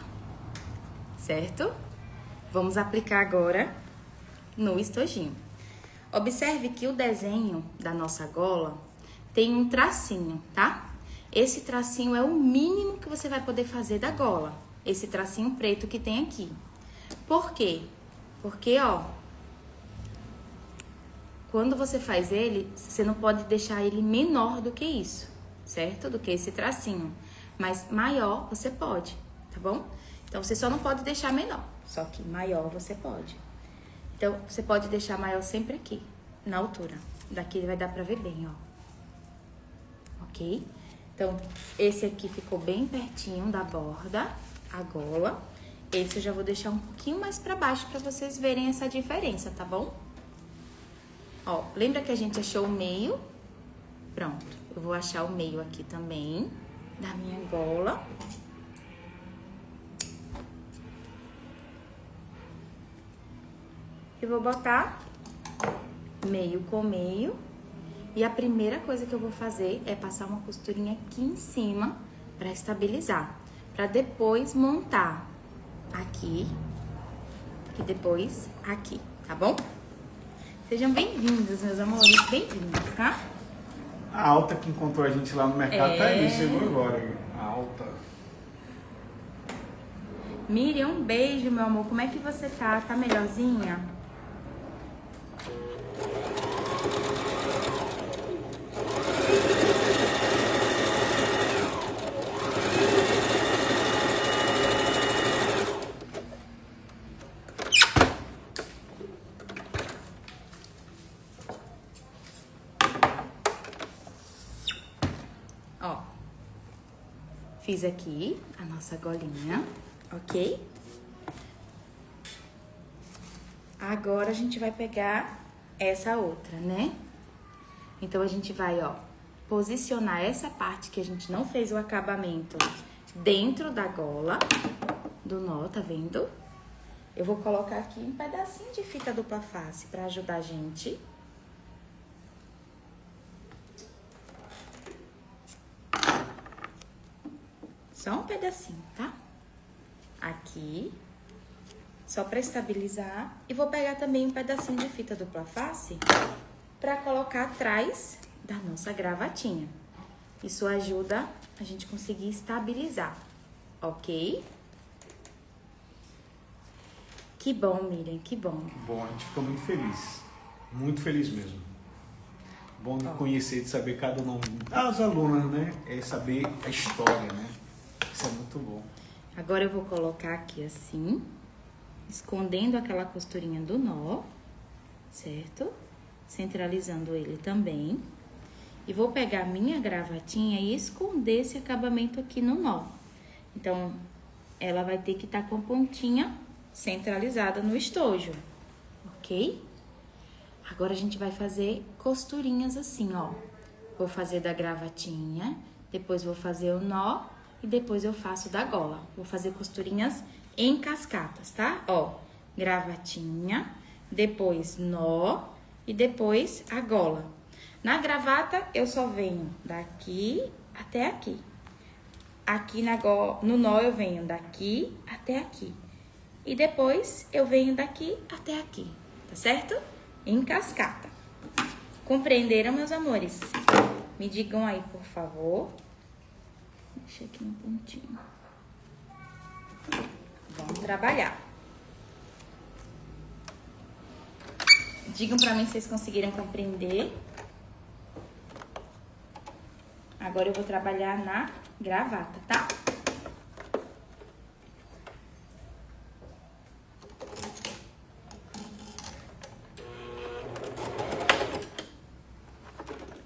certo? Vamos aplicar agora no estojinho. Observe que o desenho da nossa gola tem um tracinho, tá? Esse tracinho é o mínimo que você vai poder fazer da gola. Esse tracinho preto que tem aqui. Por quê? Porque, ó, quando você faz ele, você não pode deixar ele menor do que isso, certo? Do que esse tracinho. Mas maior você pode, tá bom? Então, você só não pode deixar menor, só que maior você pode. Então, você pode deixar maior sempre aqui, na altura. Daqui vai dar pra ver bem, ó. Ok? Então, esse aqui ficou bem pertinho da borda, a gola. Esse eu já vou deixar um pouquinho mais pra baixo pra vocês verem essa diferença, tá bom? Ó, lembra que a gente achou o meio? Pronto, eu vou achar o meio aqui também, da minha gola. E vou botar meio com meio. E a primeira coisa que eu vou fazer é passar uma costurinha aqui em cima pra estabilizar. Pra depois montar aqui e depois aqui, tá bom? Sejam bem-vindos, meus amores, bem-vindos, tá? A Alta que encontrou a gente lá no mercado tá aí, chegou agora. A Alta. Miriam, um beijo, meu amor. Como é que você tá? Tá melhorzinha? Ó, fiz aqui a nossa golinha, ok? Agora a gente vai pegar essa outra, né? Então, a gente vai, ó, posicionar essa parte que a gente não fez o acabamento dentro da gola do nó, tá vendo? Eu vou colocar aqui um pedacinho de fita dupla face pra ajudar a gente. Só um pedacinho, tá? Aqui, só pra estabilizar. E vou pegar também um pedacinho de fita dupla face pra colocar atrás da nossa gravatinha. Isso ajuda a gente conseguir estabilizar, ok? Que bom, Miriam, que bom. Bom, a gente ficou muito feliz. Muito feliz mesmo. Bom de conhecer, de saber cada nome das alunas, né? É saber a história, né? Isso é muito bom. Agora eu vou colocar aqui assim, escondendo aquela costurinha do nó, certo? Centralizando ele também. E vou pegar minha gravatinha e esconder esse acabamento aqui no nó. Então, ela vai ter que estar com a pontinha centralizada no estojo, ok? Agora, a gente vai fazer costurinhas assim, ó. Vou fazer da gravatinha, depois vou fazer o nó e depois eu faço da gola. Vou fazer costurinhas em cascatas, tá? Ó, gravatinha, depois nó e depois a gola. Na gravata, eu só venho daqui até aqui. Aqui no nó, eu venho daqui até aqui. E depois, eu venho daqui até aqui, tá certo? Em cascata. Compreenderam, meus amores? Me digam aí, por favor. Deixa aqui um pontinho. Vamos trabalhar. Digam pra mim se vocês conseguiram compreender. Agora eu vou trabalhar na gravata, tá?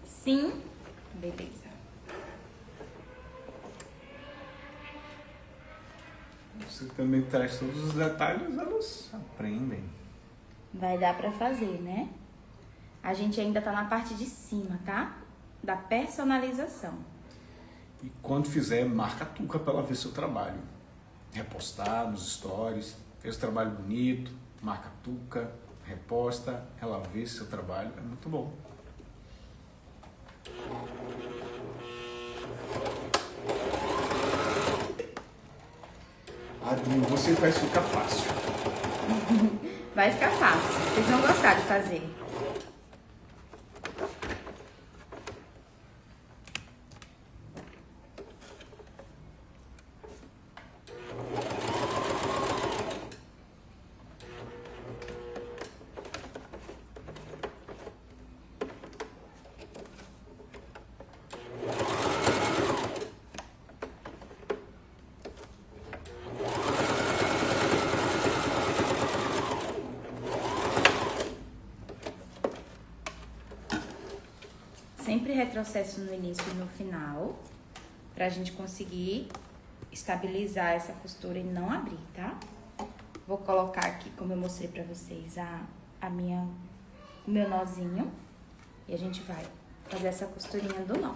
Sim, beleza. Você também traz todos os detalhes, elas aprendem. Vai dar pra fazer, né? A gente ainda tá na parte de cima, tá? da personalização. E quando fizer, marca a Tuca para ela ver seu trabalho. Repostar nos stories, fez o trabalho bonito, marca a Tuca, reposta, ela vê seu trabalho, é muito bom. Adriano, você faz ficar fácil. Vai ficar fácil, vocês vão gostar de fazer. Sempre retrocesso no início e no final, pra gente conseguir estabilizar essa costura e não abrir, tá? Vou colocar aqui, como eu mostrei pra vocês, o meu nozinho. E a gente vai fazer essa costurinha do nó.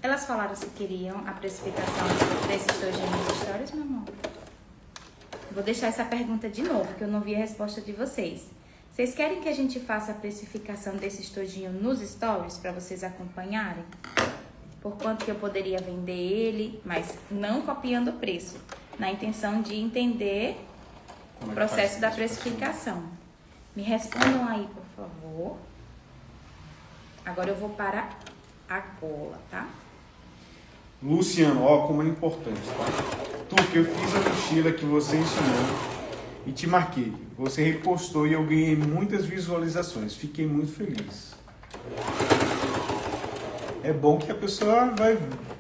Elas falaram se queriam a precificação desses tojinhos nos stories, meu amor? Vou deixar essa pergunta de novo, que eu não vi a resposta de vocês. Vocês querem que a gente faça a precificação desse estojinho nos stories para vocês acompanharem? Por quanto que eu poderia vender ele, mas não copiando o preço, na intenção de entender o processo da precificação. Me respondam aí, por favor. Agora eu vou para a gola, tá? Luciano, ó como é importante, tá? Tuca, eu fiz a mochila que você ensinou e te marquei. Você repostou e eu ganhei muitas visualizações. Fiquei muito feliz. É bom que a pessoa vai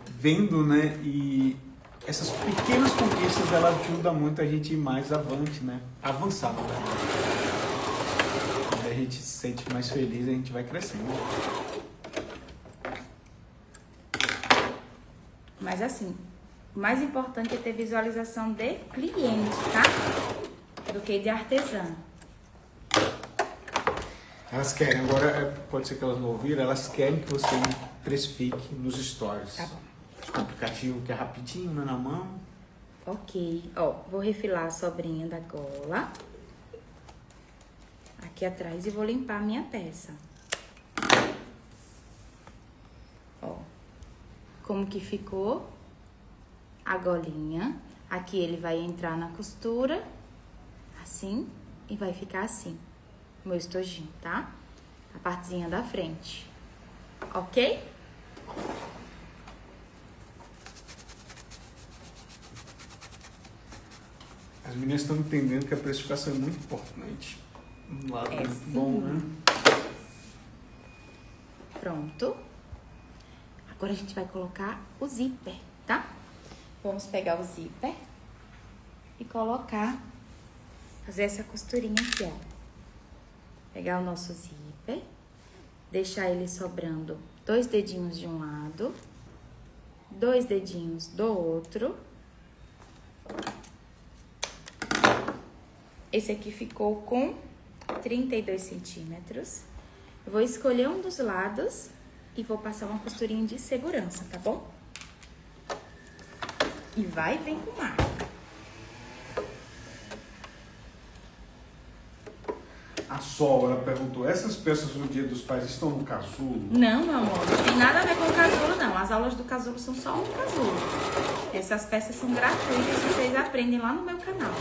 vendo, né? E essas pequenas conquistas, ela ajuda muito a gente ir mais avante, né? Avançar, na verdade. Quando a gente se sente mais feliz, a gente vai crescendo. Mas assim, o mais importante é ter visualização de cliente, tá? Do que de artesã. Elas querem, agora pode ser que elas não ouviram, elas querem que você precifique nos stories. Tá bom. O aplicativo que é rapidinho, né, na mão. Ok, ó, vou refilar a sobrinha da gola aqui atrás e vou limpar a minha peça. Ó, como que ficou a golinha. Aqui ele vai entrar na costura, assim, e vai ficar assim, o meu estojinho, tá? A partezinha da frente, ok? As meninas estão entendendo que a precificação é muito importante. Um lado muito sim. bom, né? Pronto. Agora a gente vai colocar o zíper, tá? Vamos pegar o zíper e colocar, fazer essa costurinha aqui, ó. Pegar o nosso zíper, deixar ele sobrando 2 dedinhos de um lado, 2 dedinhos do outro. Esse aqui ficou com 32 centímetros. Eu vou escolher um dos lados e vou passar uma costurinha de segurança, tá bom? E vai bem com marca. A Sol, ela perguntou, essas peças do Dia dos Pais estão no casulo? Não, meu amor, não tem nada a ver com o casulo, não. As aulas do casulo são só no casulo. Essas peças são gratuitas, vocês aprendem lá no meu canal.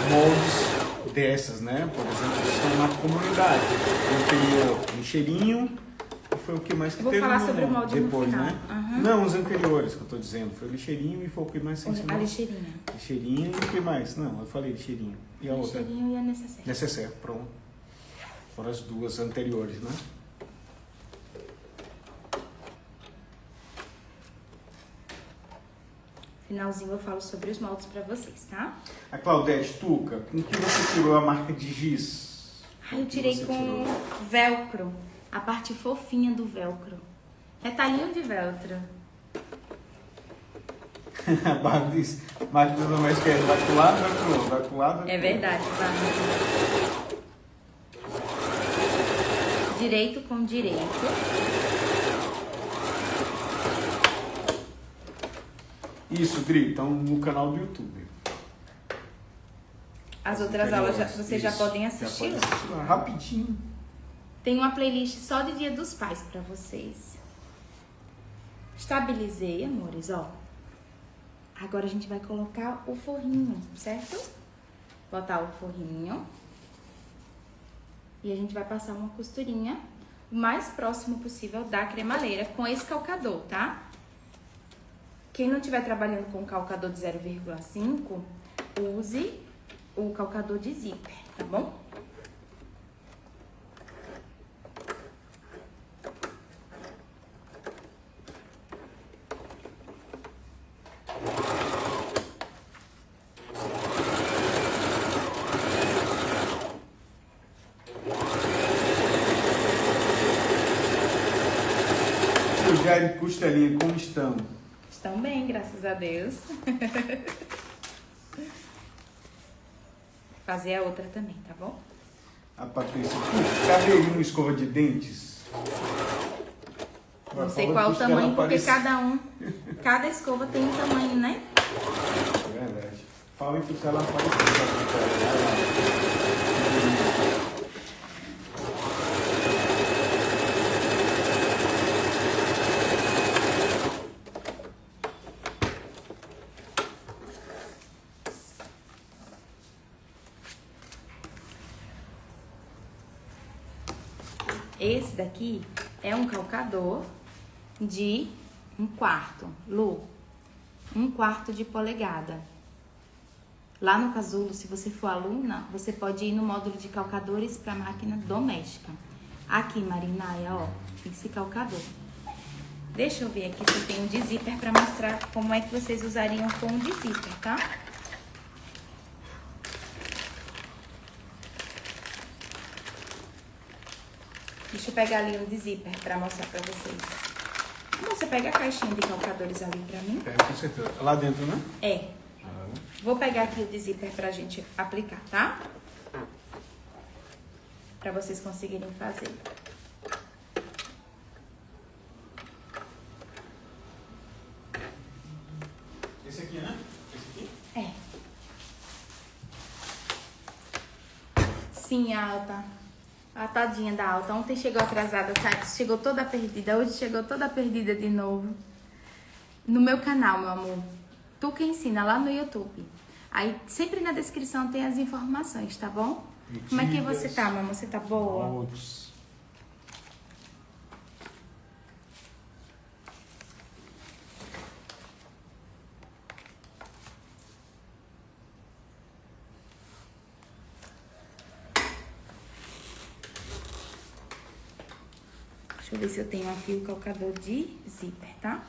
Moldes dessas, né? Por exemplo, estão na comunidade. O anterior, lixeirinho, e foi o que mais que Vou teve falar no, sobre o molde depois, no final. né? Uhum. Não, os anteriores que eu tô dizendo. Foi o lixeirinho e foi o que mais se ensinou. A lixeirinha. Lixeirinho e o que mais? Não, eu falei lixeirinho. E a outra? Lixeirinho e a necessaire. Necessaire, pronto. Foram as duas anteriores, né? finalzinho eu falo sobre os moldes pra vocês, tá? A Claudete, Tuca, com que você tirou a marca de giz? Eu tirei com velcro, a parte fofinha do velcro. Retalhinho de velcro. A Bárbara disse, máquina doméstica é vai pro lado, vai pro outro, vai pro lado. É verdade, Bárbara. Direito com direito. Isso, Dri, estão no canal do YouTube. As outras aulas vocês já podem assistir. Já pode assistir lá, rapidinho. Tem uma playlist só de Dia dos Pais pra vocês. Estabilizei, amores, ó. Agora a gente vai colocar o forrinho, certo? Botar o forrinho. E a gente vai passar uma costurinha o mais próximo possível da cremaleira com esse calcador, tá? Quem não estiver trabalhando com calcador de 0,5, use o calcador de zíper, tá bom? Jair Costelinha, como estão? Estão bem, graças a Deus. Fazer a outra também, tá bom? A Patrícia, cadê uma escova de dentes? Não sei qual o tamanho, porque cada escova tem um tamanho, né? É verdade. Fala em que ela apareceu. Esse daqui é um calcador de 1/4, Lu, 1/4 de polegada. Lá no Casulo, se você for aluna, você pode ir no módulo de calcadores para máquina doméstica. Aqui, Marinaia, ó, esse calcador. Deixa eu ver aqui se eu tenho de zíper para mostrar como é que vocês usariam com o de zíper, tá? Deixa eu pegar ali um de zíper pra mostrar pra vocês. Você pega a caixinha de calcadores ali pra mim? É, com certeza. Lá dentro, né? É. Vou pegar aqui o de zíper pra gente aplicar, tá? Pra vocês conseguirem fazer. Esse aqui, né? Esse aqui? É. Sim, Alta. A tadinha da Alta. Ontem chegou atrasada, sabe? Chegou toda perdida. Hoje chegou toda perdida de novo. No meu canal, meu amor. Tuca Ensina, lá no YouTube. Aí, sempre na descrição tem as informações, tá bom? Como é que você tá, meu amor? Você tá boa? Moldes. Deixa eu ver se eu tenho aqui o calcador de zíper, tá?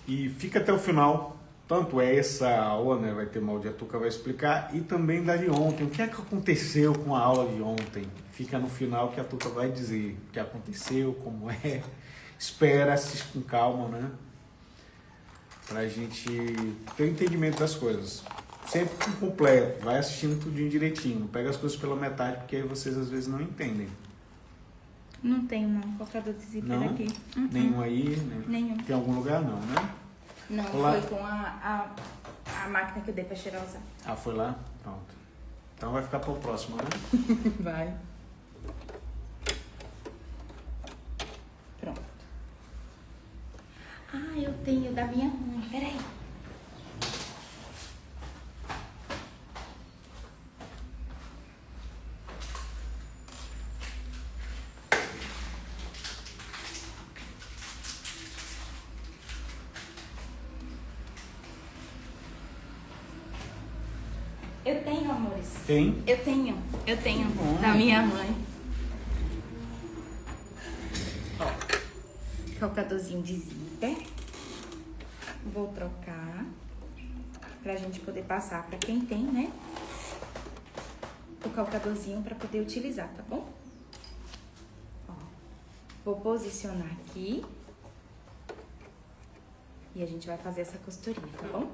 E fica até o final. Tanto essa aula, né, vai ter molde, a Tuca vai explicar, e também da de ontem. O que é que aconteceu com a aula de ontem? Fica no final que a Tuca vai dizer o que aconteceu, como é. Espera, assiste com calma, né? Pra gente ter o entendimento das coisas. Sempre com completo, vai assistindo tudinho direitinho. Não pega as coisas pela metade, porque aí vocês às vezes não entendem. Não tenho, não. Calcador de zíper Não? aqui. Nenhum aí? Né? Nenhum. Tem algum lugar? Não, né? Não, Lá. foi com a máquina que eu dei pra cheirosa. Ah, foi lá? Pronto. Então vai ficar pro próximo, né? Vai. Pronto. Ah, eu tenho da minha mãe. Peraí. Eu tenho, amores. Tem? Eu tenho Bom. da minha mãe. Ó, calcadorzinho de zíper. Vou trocar. pra gente poder passar pra quem tem, né? O calcadorzinho pra poder utilizar, tá bom? Ó, vou posicionar aqui. E a gente vai fazer essa costurinha, tá bom?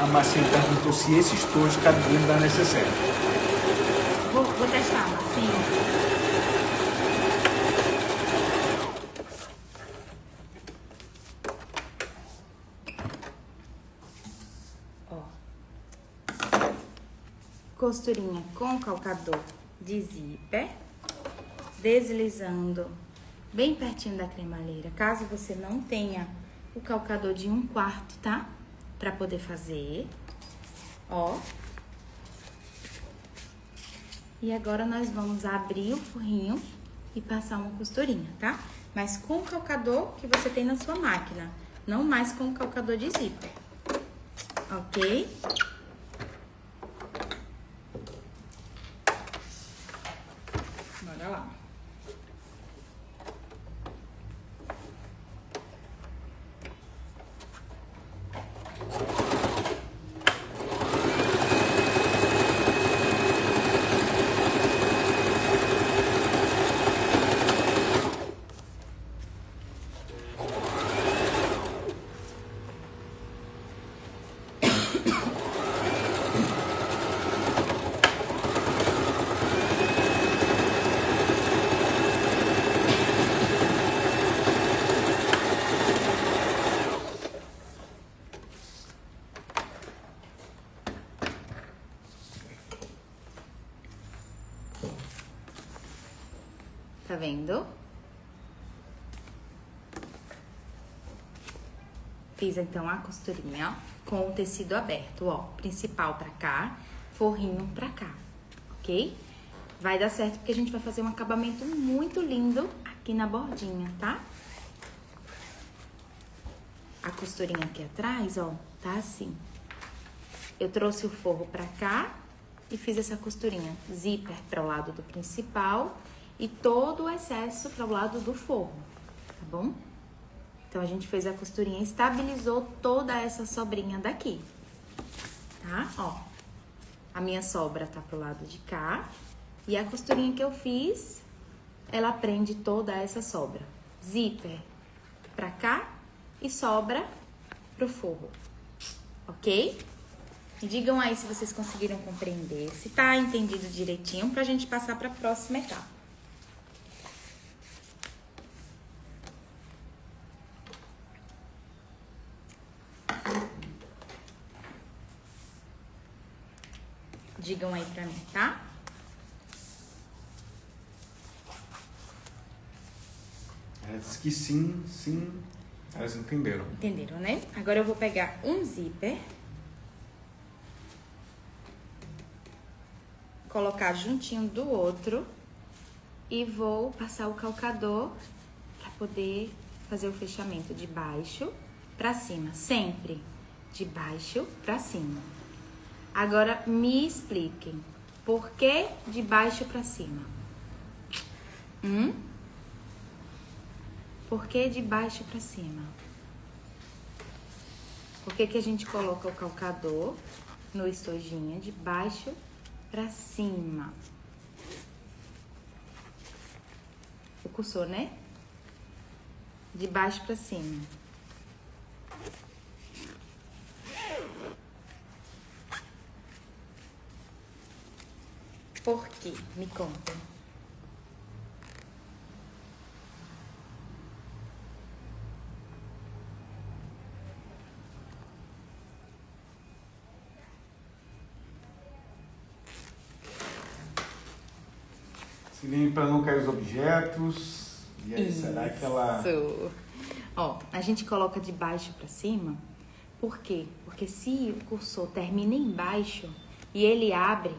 A Marcinha perguntou se esse estojo cabe dentro da necessaire. Vou testar, Marcinho. Costurinha com calcador de zíper, deslizando bem pertinho da cremalheira, caso você não tenha o calcador de 1/4, tá? Pra poder fazer, ó. E agora nós vamos abrir o forrinho e passar uma costurinha, tá? Mas com o calcador que você tem na sua máquina, não mais com o calcador de zíper, ok? Bora lá. Tá vendo? Fiz então a costurinha com o tecido aberto, ó, principal pra cá, forrinho pra cá, ok? Vai dar certo porque a gente vai fazer um acabamento muito lindo aqui na bordinha, tá? A costurinha aqui atrás, ó, tá assim. Eu trouxe o forro pra cá e fiz essa costurinha zíper para o lado do principal e todo o excesso para o lado do forro, tá bom? Então, a gente fez a costurinha, estabilizou toda essa sobrinha daqui, tá? Ó, a minha sobra tá pro lado de cá e a costurinha que eu fiz, ela prende toda essa sobra. Zíper pra cá e sobra pro forro, ok? Me digam aí se vocês conseguiram compreender, se tá entendido direitinho pra gente passar pra próxima etapa. Digam aí pra mim, tá? Diz que sim, sim. Elas entenderam. Entenderam, né? Agora eu vou pegar um zíper, colocar juntinho do outro e vou passar o calcador pra poder fazer o fechamento de baixo pra cima, sempre de baixo pra cima. Agora, me expliquem, por que de baixo pra cima? Por que de baixo pra cima? Por que que a gente coloca o calcador no estojinho de baixo pra cima? O cursor, né? De baixo pra cima. Por quê? Me contem. Se para não cair os objetos. E aí, será que ela... Ó, a gente coloca de baixo pra cima. Por quê? Porque se o cursor termina embaixo e ele abre,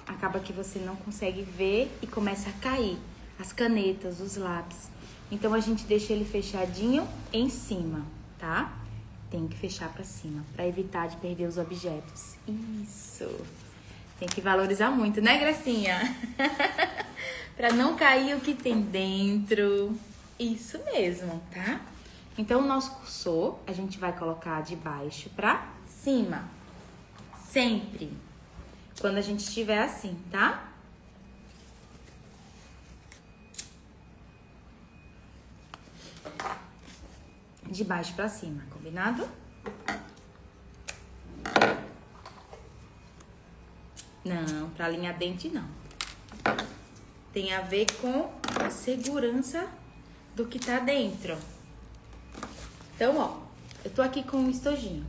acaba que você não consegue ver e começa a cair as canetas, os lápis. Então, a gente deixa ele fechadinho em cima, tá? Tem que fechar pra cima, pra evitar de perder os objetos. Isso. Tem que valorizar muito, né, Gracinha? Pra não cair o que tem dentro. Isso mesmo, tá? Então, o nosso cursor, a gente vai colocar de baixo pra cima. Sempre. Quando a gente estiver assim, tá? De baixo pra cima, combinado? Não, pra alinhar dente não. Tem a ver com a segurança do que tá dentro. Então, ó, eu tô aqui com um estojinho.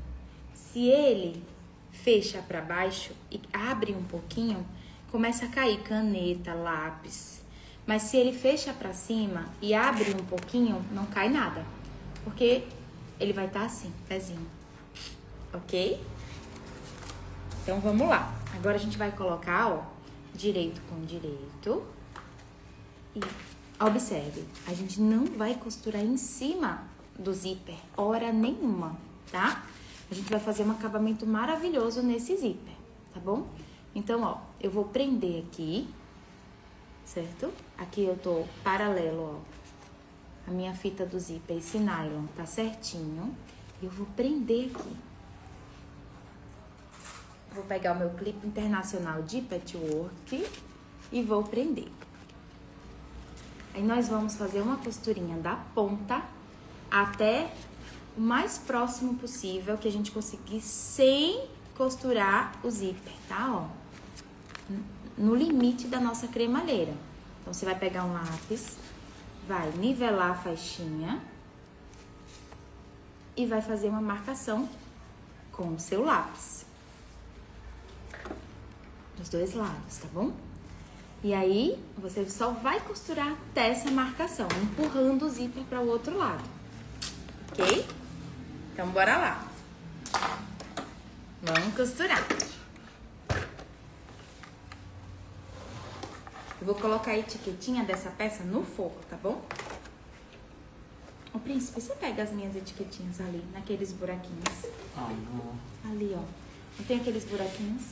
Se ele fecha pra baixo e abre um pouquinho, começa a cair caneta, lápis. Mas se ele fecha pra cima e abre um pouquinho, não cai nada. Porque ele vai estar assim, pezinho. Ok? Então, vamos lá. Agora, a gente vai colocar, ó, direito com direito. E observe, a gente não vai costurar em cima do zíper, hora nenhuma, tá? A gente vai fazer um acabamento maravilhoso nesse zíper, tá bom? Então, ó, eu vou prender aqui, certo? Aqui eu tô paralelo, ó. A minha fita do zíper, esse nylon, tá certinho. Eu vou prender aqui. Vou pegar o meu clipe internacional de patchwork e vou prender. Aí, nós vamos fazer uma costurinha da ponta até o mais próximo possível que a gente conseguir sem costurar o zíper, tá? Ó, no limite da nossa cremalheira. Então, você vai pegar um lápis, vai nivelar a faixinha e vai fazer uma marcação com o seu lápis. Dos dois lados, tá bom? E aí, você só vai costurar até essa marcação, empurrando o zíper para o outro lado. Ok? Então, bora lá. Vamos costurar. Eu vou colocar a etiquetinha dessa peça no forro, tá bom? Ô, Príncipe, você pega as minhas etiquetinhas ali, naqueles buraquinhos. Ah, não. Ali, ó. Não tem aqueles buraquinhos?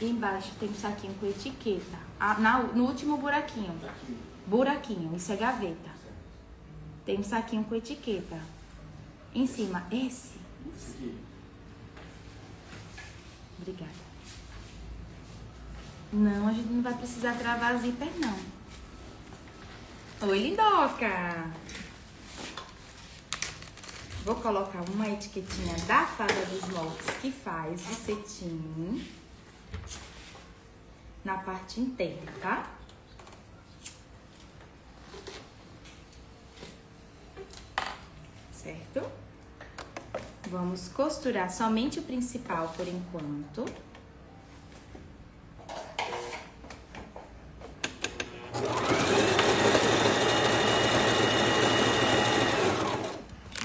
E embaixo tem um saquinho com etiqueta. No último buraquinho. Buraquinho, isso é gaveta. Tem um saquinho com etiqueta. Em cima, esse. Obrigada. Não, a gente não vai precisar travar zíper, não. Oi, lindoca! Vou colocar uma etiquetinha da Fada dos Mortos que faz de cetim na parte inteira, tá? Certo? Vamos costurar somente o principal por enquanto.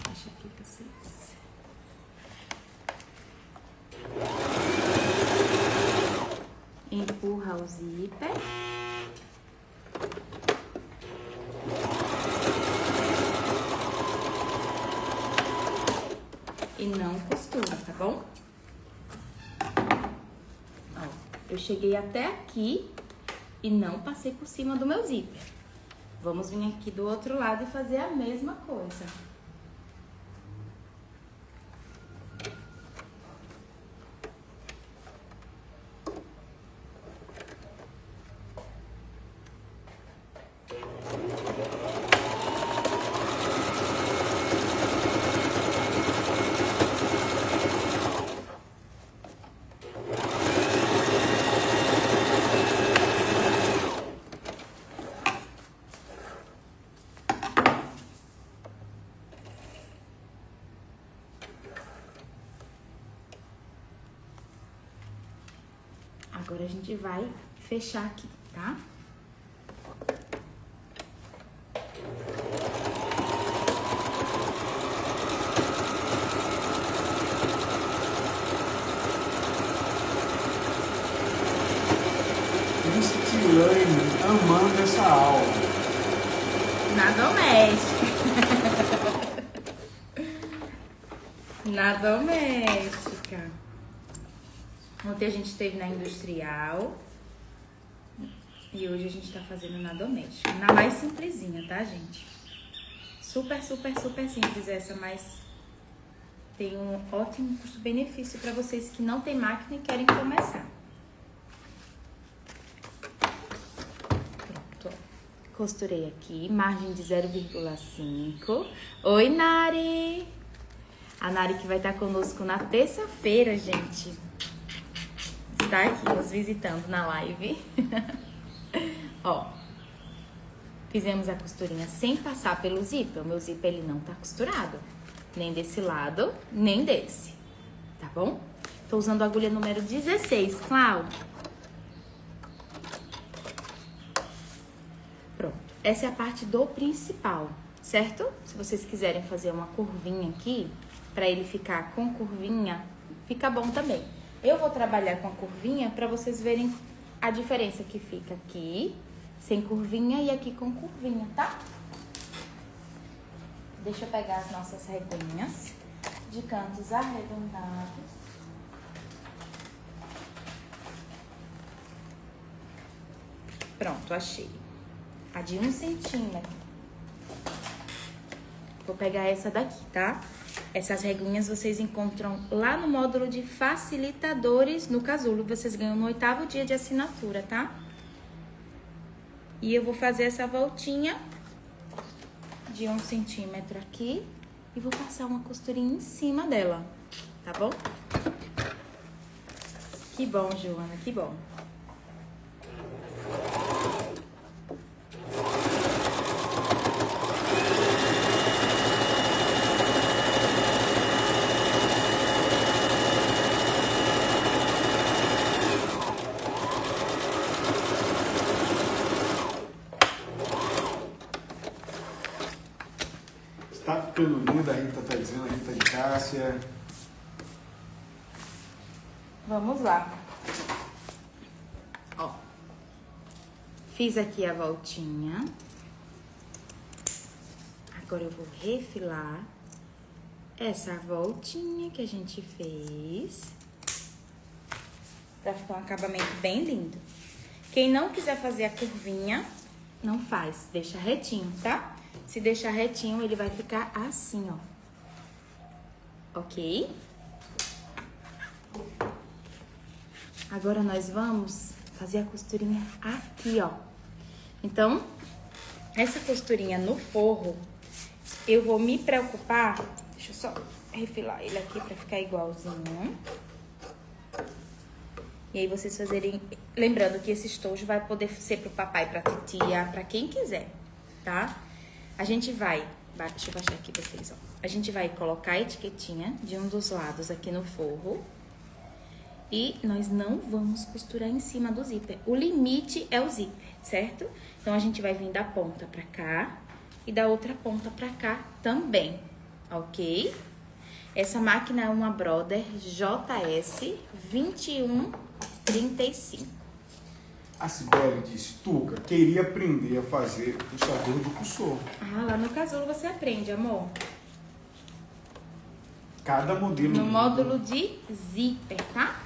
Deixa aqui pra vocês. Empurra o zíper. E não costura, tá bom? Ó, eu cheguei até aqui e não passei por cima do meu zíper. Vamos vir aqui do outro lado e fazer a mesma coisa. Agora a gente vai fechar aqui, tá? Cristiane amando essa aula. Na doméstica. Na doméstica. Ontem a gente teve na industrial. E hoje a gente tá fazendo na doméstica. Na mais simplesinha, tá, gente? Super, super, super simples essa, mas tem um ótimo custo-benefício para vocês que não tem máquina e querem começar. Pronto. Costurei aqui, margem de 0,5. Oi, Nari! A Nari que vai estar conosco na terça-feira, gente. Está aqui nos visitando na live. Ó, fizemos a costurinha sem passar pelo zíper. O meu zíper, ele não tá costurado. Nem desse lado, nem desse. Tá bom? Tô usando a agulha número 16, Cláudia. Pronto. Essa é a parte do principal, certo? Se vocês quiserem fazer uma curvinha aqui, pra ele ficar com curvinha, fica bom também. Eu vou trabalhar com a curvinha pra vocês verem a diferença que fica aqui, sem curvinha, e aqui com curvinha, tá? Deixa eu pegar as nossas reguinhas de cantos arredondados. Pronto, achei. A de 1 centímetro. Vou pegar essa daqui, tá? Essas reguinhas vocês encontram lá no módulo de facilitadores no casulo. Vocês ganham no 8º dia de assinatura, tá? E eu vou fazer essa voltinha de 1 centímetro aqui e vou passar uma costurinha em cima dela, tá bom? Que bom, Joana, que bom. Tá ficando linda, a Rita tá dizendo, a Rita de Cássia. Vamos lá. Ó. Fiz aqui a voltinha. Agora eu vou refilar essa voltinha que a gente fez. Pra ficar um acabamento bem lindo. Quem não quiser fazer a curvinha, não faz. Deixa retinho, tá? Se deixar retinho, ele vai ficar assim, ó. Ok? Agora nós vamos fazer a costurinha aqui, ó. Então, essa costurinha no forro, eu vou me preocupar... Deixa eu só refilar ele aqui pra ficar igualzinho. E aí vocês fazerem... Lembrando que esse estojo vai poder ser pro papai, pra titia, pra quem quiser, tá? A gente vai... Deixa eu baixar aqui pra vocês, ó. A gente vai colocar a etiquetinha de um dos lados aqui no forro. E nós não vamos costurar em cima do zíper. O limite é o zíper, certo? Então, a gente vai vir da ponta pra cá e da outra ponta pra cá também, ok? Essa máquina é uma Brother JS 2135. A Cibele diz, Tuca, queria aprender a fazer puxador de cursor. Ah, lá no casulo você aprende, amor. Cada modelo. No módulo de zíper, tá?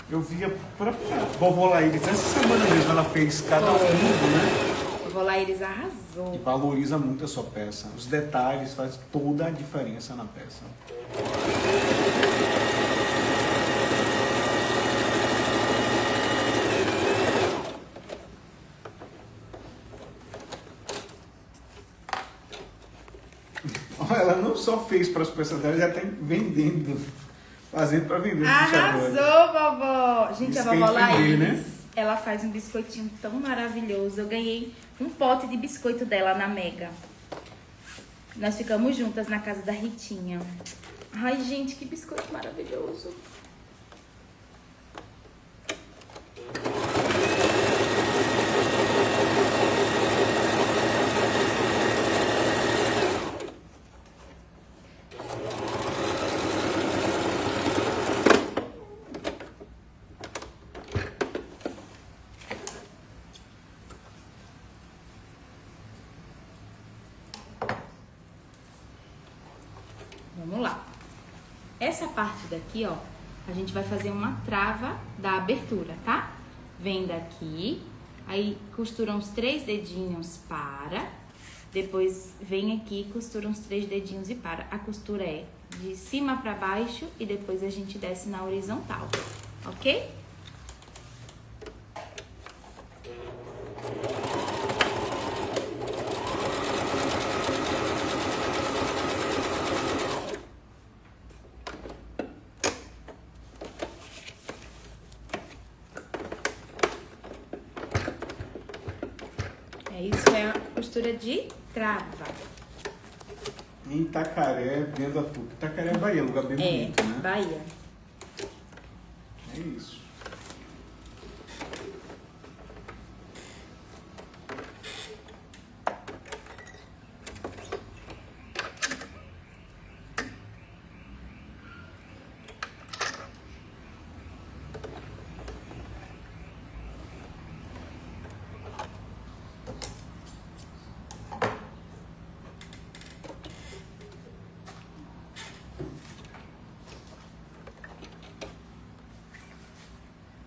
Eu vi a própria vovó Laíris, essa semana mesmo ela fez cada fundo, né? Vovó Laíris arrasou. E valoriza muito a sua peça. Os detalhes fazem toda a diferença na peça. Ela não só fez para as peças dela, já está vendendo. Fazendo para vender. Arrasou, vovó! Gente, isso a vovó Laís, né? Ela faz um biscoitinho tão maravilhoso. Eu ganhei um pote de biscoito dela na Mega. Nós ficamos juntas na casa da Ritinha. Ai, gente, que biscoito maravilhoso. Vamos lá. Essa parte daqui, ó, a gente vai fazer uma trava da abertura, tá? Vem daqui, aí costura uns 3 dedinhos para, depois vem aqui, costura uns 3 dedinhos e para. A costura é de cima para baixo e depois a gente desce na horizontal, ok? Isso é a costura de trava. Em Itacaré, vendo a PUC. Itacaré é Bahia, lugar bem bonito, né? Bahia. É isso.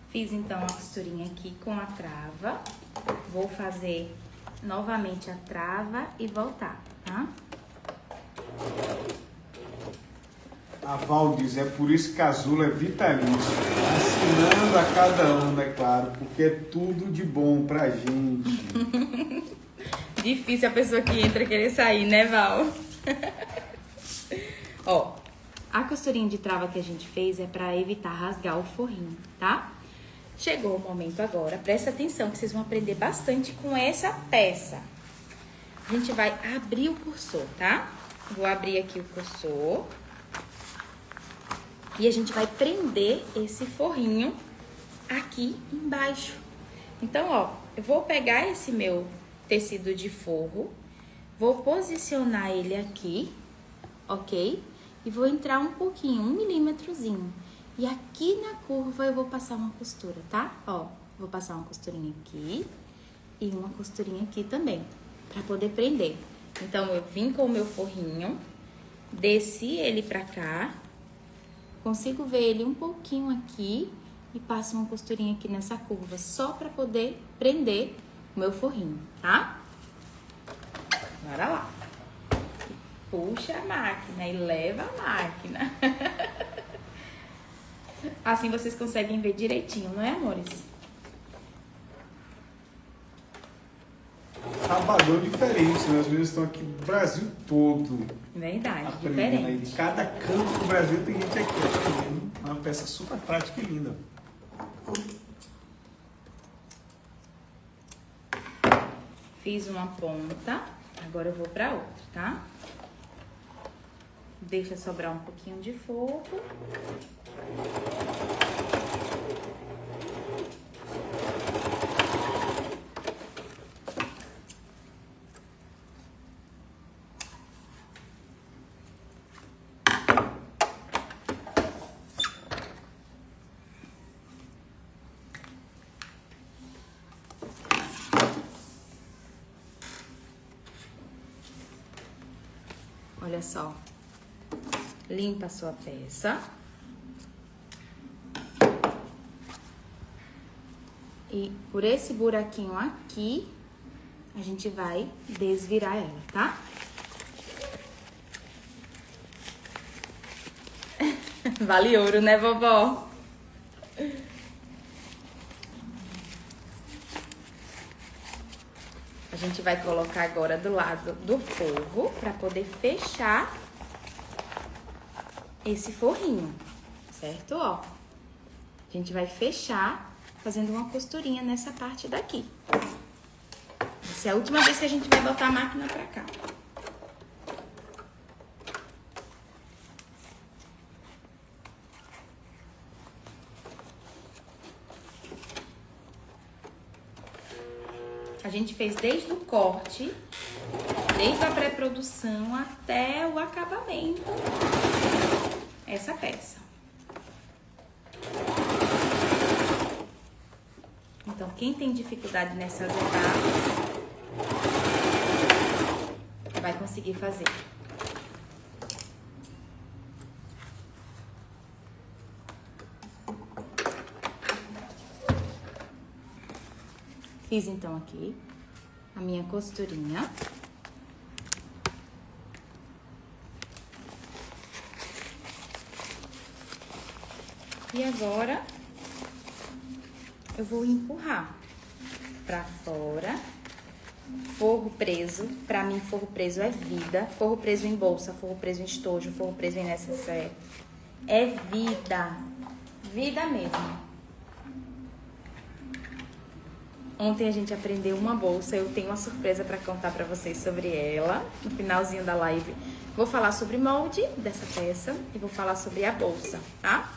Fiz então a costurinha aqui com a trava. Vou fazer novamente a trava e voltar, tá? A Val diz, é por isso que a Azul é vitalício. Assinando a cada ano, é claro, porque é tudo de bom pra gente. Difícil a pessoa que entra querer sair, né, Val? Ó, a costurinha de trava que a gente fez é pra evitar rasgar o forrinho, tá? Chegou o momento agora, presta atenção que vocês vão aprender bastante com essa peça. A gente vai abrir o cursor, tá? Vou abrir aqui o cursor. E a gente vai prender esse forrinho aqui embaixo. Então, ó, eu vou pegar esse meu tecido de forro, vou posicionar ele aqui, ok? E vou entrar um pouquinho, 1 milímetrozinho. E aqui na curva eu vou passar uma costura, tá? Ó, vou passar uma costurinha aqui e uma costurinha aqui também, pra poder prender. Então, eu vim com o meu forrinho, desci ele pra cá, consigo ver ele um pouquinho aqui e passo uma costurinha aqui nessa curva, só pra poder prender o meu forrinho, tá? Bora lá. Puxa a máquina e leva a máquina. Assim vocês conseguem ver direitinho, não é, amores? Trabalhou diferente, né? As meninas estão aqui no Brasil todo. Verdade, Aprendendo aí. diferente. De cada canto do Brasil tem gente aqui aprendendo. É uma peça super prática e linda. Fiz uma ponta, agora eu vou pra outra, tá? Deixa sobrar um pouquinho de forro. Olha só, limpa a sua peça. E por esse buraquinho aqui, a gente vai desvirar ela, tá? Vale ouro, né, vovó? A gente vai colocar agora do lado do forro pra poder fechar esse forrinho, certo? Ó, a gente vai fechar fazendo uma costurinha nessa parte daqui. Essa é a última vez que a gente vai botar a máquina pra cá. A gente fez desde o corte, desde a pré-produção até o acabamento, essa peça. Então, quem tem dificuldade nessas etapas, vai conseguir fazer. Fiz então aqui a minha costurinha. E agora eu vou empurrar pra fora. Forro preso, pra mim forro preso é vida. Forro preso em bolsa, forro preso em estojo, forro preso em necessaire. É vida. Vida mesmo. Ontem a gente aprendeu uma bolsa, eu tenho uma surpresa pra contar pra vocês sobre ela. No finalzinho da live vou falar sobre molde dessa peça e vou falar sobre a bolsa, tá?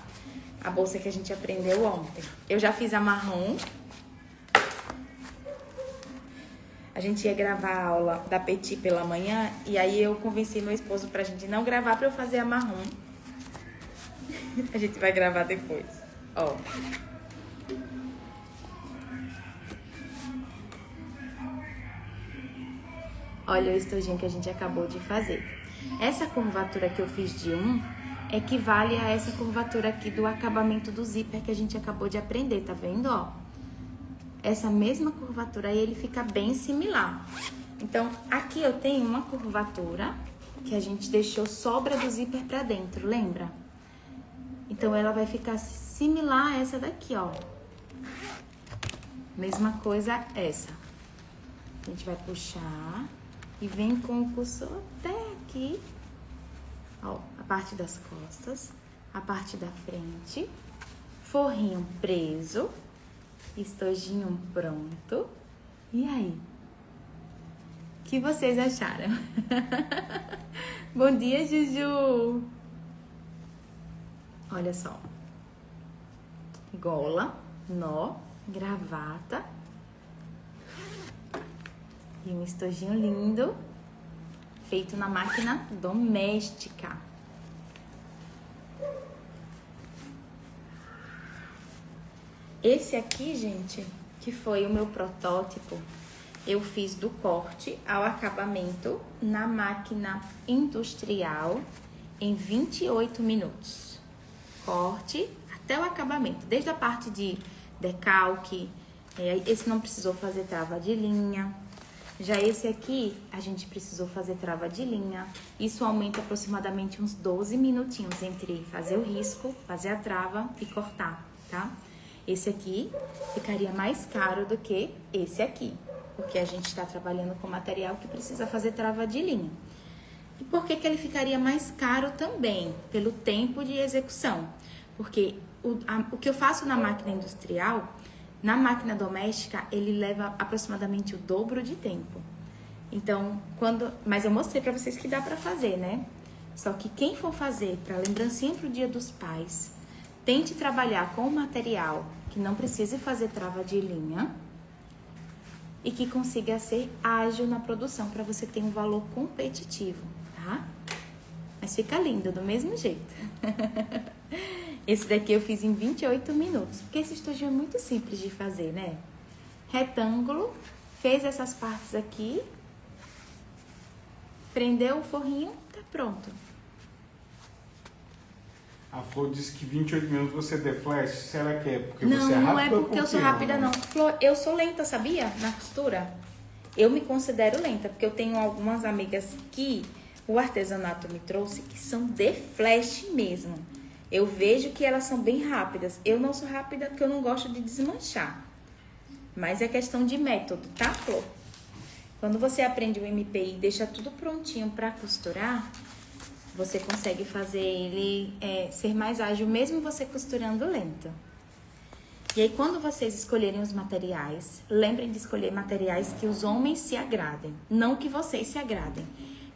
A bolsa que a gente aprendeu ontem. Eu já fiz a marrom. A gente ia gravar a aula da Petit pela manhã e aí eu convenci meu esposo pra gente não gravar pra eu fazer a marrom. A gente vai gravar depois. Ó. Olha o estojinho que a gente acabou de fazer. Essa curvatura que eu fiz de 1 equivale a essa curvatura aqui do acabamento do zíper que a gente acabou de aprender, tá vendo, ó? Essa mesma curvatura aí, ele fica bem similar. Então, aqui eu tenho uma curvatura que a gente deixou sobra do zíper pra dentro, lembra? Então, ela vai ficar similar a essa daqui, ó. Mesma coisa essa. A gente vai puxar e vem com o cursor até aqui. Ó, a parte das costas, a parte da frente, forrinho preso. Estojinho pronto. E aí? O que vocês acharam? Bom dia, Juju! Olha só. Gola, nó, gravata. E um estojinho lindo, feito na máquina doméstica. Esse aqui, gente, que foi o meu protótipo, eu fiz do corte ao acabamento na máquina industrial em 28 minutos. Corte até o acabamento, desde a parte de decalque, esse não precisou fazer trava de linha. Já esse aqui, a gente precisou fazer trava de linha. Isso aumenta aproximadamente uns 12 minutinhos entre fazer o risco, fazer a trava e cortar, tá? Esse aqui ficaria mais caro do que esse aqui, porque a gente está trabalhando com material que precisa fazer trava de linha. E por que ele ficaria mais caro também? Pelo tempo de execução. Porque o que eu faço na máquina industrial, na máquina doméstica, ele leva aproximadamente o dobro de tempo. Então, mas eu mostrei para vocês que dá para fazer, né? Só que quem for fazer para lembrancinha pro Dia dos Pais, tente trabalhar com material que não precise fazer trava de linha e que consiga ser ágil na produção para você ter um valor competitivo, tá? Mas fica lindo do mesmo jeito. Esse daqui eu fiz em 28 minutos, porque esse estojinho é muito simples de fazer, né? Retângulo, fez essas partes aqui, prendeu o forrinho, tá pronto. A Flor disse que 28 minutos você deflash. Será que é porque não, você é rápida? Não é porque eu sou rápida, não. Flor, eu sou lenta, sabia? Na costura. Eu me considero lenta, porque eu tenho algumas amigas que o artesanato me trouxe que são de flash mesmo. Eu vejo que elas são bem rápidas. Eu não sou rápida porque eu não gosto de desmanchar. Mas é questão de método, tá, Flor? Quando você aprende o MPI e deixa tudo prontinho pra costurar, você consegue fazer ele ser mais ágil, mesmo você costurando lento. E aí, quando vocês escolherem os materiais, lembrem de escolher materiais que os homens se agradem, não que vocês se agradem.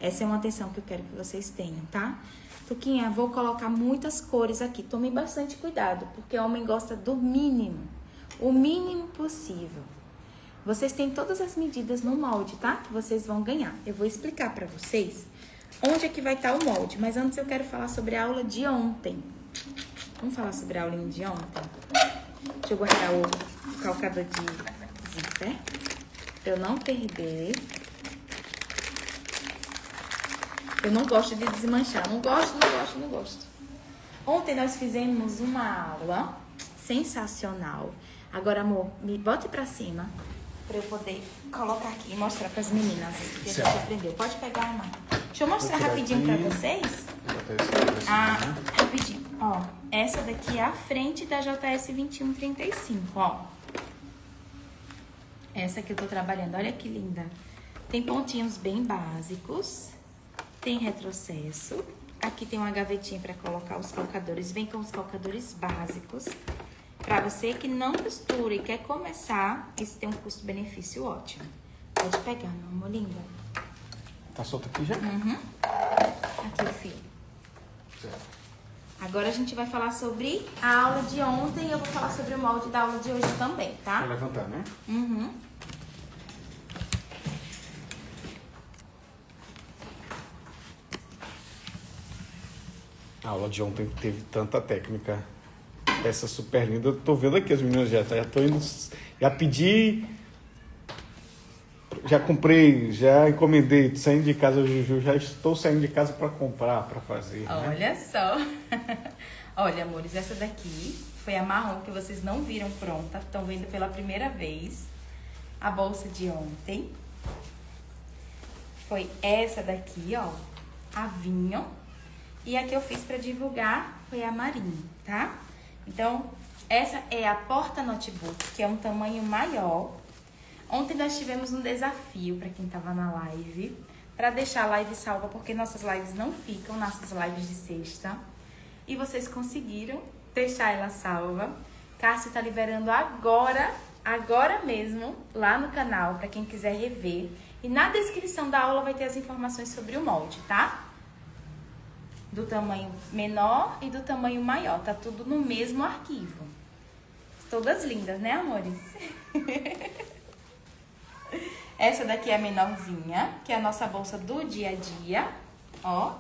Essa é uma atenção que eu quero que vocês tenham, tá? Tuquinha, vou colocar muitas cores aqui. Tomem bastante cuidado, porque o homem gosta do mínimo. O mínimo possível. Vocês têm todas as medidas no molde, tá? Que vocês vão ganhar. Eu vou explicar pra vocês onde é que vai estar o molde. Mas antes eu quero falar sobre a aula de ontem. Vamos falar sobre a aulinha de ontem? Deixa eu guardar o calcador de zíper, pra eu não perder. Eu não gosto de desmanchar. Não gosto. Ontem nós fizemos uma aula sensacional. Agora, amor, me bote pra cima. Pra eu poder colocar aqui e mostrar pras meninas que a gente Certo. aprendeu. Pode pegar uma. Deixa eu mostrar Vou tirar rapidinho pra aqui. vocês. Ah, Rapidinho. Ó, essa daqui é a frente da JS 2135, ó. Essa que eu tô trabalhando, olha que linda. Tem pontinhos bem básicos. Tem retrocesso. Aqui tem uma gavetinha pra colocar os calcadores. Vem com os calcadores básicos. Pra você que não costura e quer começar, esse tem um custo-benefício ótimo. Pode pegar, meu amor, linda. Tá solto aqui já? Aqui o fio. Certo. Agora a gente vai falar sobre a aula de ontem e eu vou falar sobre o molde da aula de hoje também, tá? Vou levantar, né? A aula de ontem teve tanta técnica. Essa super linda. Eu tô vendo aqui as meninas já tô indo. Já pedi. Já comprei, já encomendei, saindo de casa, Juju, já estou saindo de casa para comprar, para fazer. Né? Olha só. Olha, amores, essa daqui foi a marrom que vocês não viram pronta. Estão vendo pela primeira vez. A bolsa de ontem. Foi essa daqui, ó. A vinho. E a que eu fiz para divulgar foi a marinho, tá? Então, essa é a porta-notebook, que é um tamanho maior. Ontem nós tivemos um desafio para quem tava na live, para deixar a live salva, porque nossas lives não ficam, nossas lives de sexta. E vocês conseguiram deixar ela salva. Cássio tá liberando agora mesmo, lá no canal, para quem quiser rever. E na descrição da aula vai ter as informações sobre o molde, tá? Do tamanho menor e do tamanho maior. Tá tudo no mesmo arquivo. Todas lindas, né, amores? Essa daqui é a menorzinha, que é a nossa bolsa do dia a dia, ó.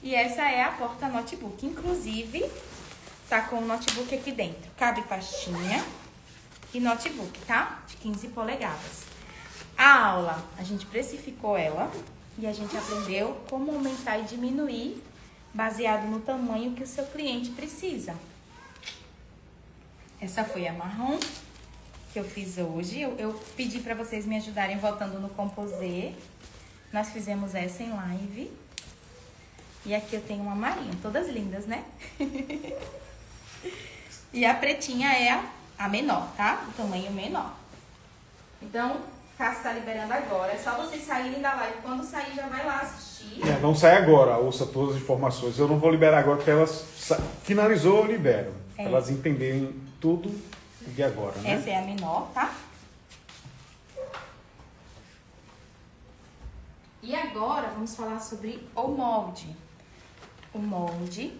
E essa é a porta-notebook. Inclusive, tá com o notebook aqui dentro. Cabe pastinha e notebook, tá? De 15 polegadas. A aula, a gente precificou ela e a gente aprendeu como aumentar e diminuir baseado no tamanho que o seu cliente precisa. Essa foi a marrom que eu fiz hoje. Eu pedi para vocês me ajudarem voltando no Composé. Nós fizemos essa em live. E aqui eu tenho uma marinha, todas lindas, né? E a pretinha é a menor, tá? O tamanho menor. Então, Cássio tá liberando agora. É só vocês saírem da live. Quando sair, já vai lá assistir. Não sai agora, ouça todas as informações. Eu não vou liberar agora, porque elas finalizou, eu libero. É. Elas entenderem tudo de agora, né? Essa é a menor, tá? E agora, vamos falar sobre o molde. O molde,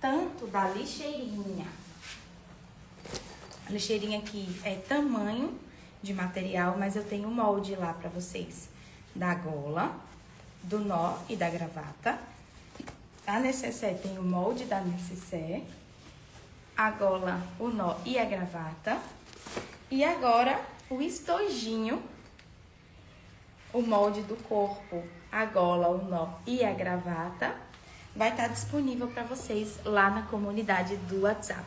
tanto da lixeirinha. A lixeirinha aqui é tamanho de material, mas eu tenho o molde lá pra vocês. Da gola, do nó e da gravata. A necessaire tem o molde da necessaire. A gola, o nó e a gravata. E agora, o estojinho. O molde do corpo, a gola, o nó e a gravata. Vai estar disponível para vocês lá na comunidade do WhatsApp.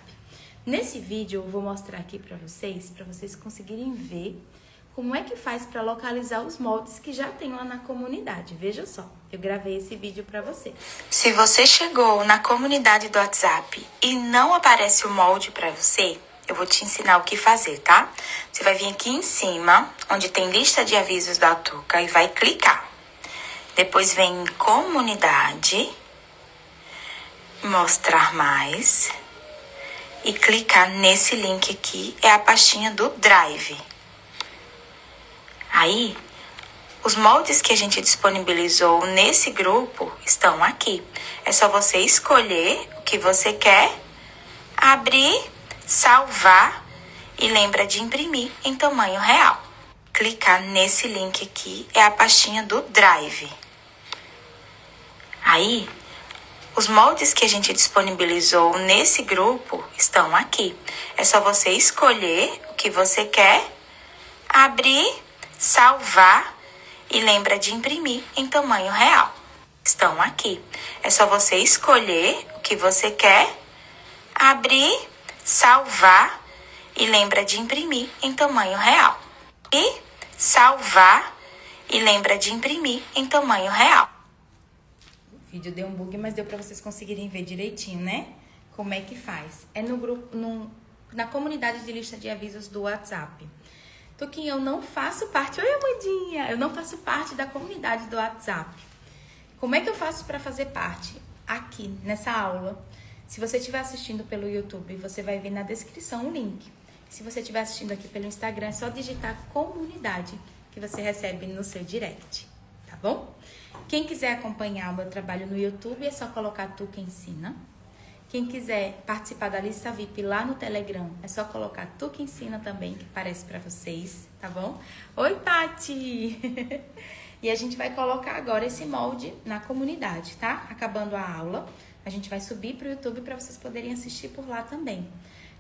Nesse vídeo eu vou mostrar aqui para vocês conseguirem ver como é que faz para localizar os moldes que já tem lá na comunidade. Veja só, eu gravei esse vídeo para vocês. Se você chegou na comunidade do WhatsApp e não aparece o molde para você, eu vou te ensinar o que fazer, tá? Você vai vir aqui em cima, onde tem lista de avisos da Tuca e vai clicar. Depois vem em comunidade, mostrar mais e clicar nesse link aqui, é a pastinha do Drive. Aí, os moldes que a gente disponibilizou nesse grupo estão aqui. É só você escolher o que você quer, abrir, salvar e lembra de imprimir em tamanho real. Clicar nesse link aqui, é a pastinha do Drive. Aí, os moldes que a gente disponibilizou nesse grupo estão aqui. É só você escolher o que você quer, abrir, salvar e lembra de imprimir em tamanho real. Estão aqui. É só você escolher o que você quer, abrir, salvar e lembra de imprimir em tamanho real. E salvar e lembra de imprimir em tamanho real. O vídeo deu um bug, mas deu para vocês conseguirem ver direitinho, né? Como é que faz? É no grupo, na comunidade de lista de avisos do WhatsApp. Tuquinha, eu não faço parte... Oi, Amandinha! Eu não faço parte da comunidade do WhatsApp. Como é que eu faço para fazer parte? Aqui, nessa aula. Se você estiver assistindo pelo YouTube, você vai ver na descrição o link. Se você estiver assistindo aqui pelo Instagram, é só digitar comunidade que você recebe no seu direct, tá bom? Quem quiser acompanhar o meu trabalho no YouTube, é só colocar Tuca Ensina. Quem quiser participar da lista VIP lá no Telegram, é só colocar Tuca Ensina também, que aparece pra vocês, tá bom? Oi, Pati! E a gente vai colocar agora esse molde na comunidade, tá? Acabando a aula, a gente vai subir pro YouTube para vocês poderem assistir por lá também.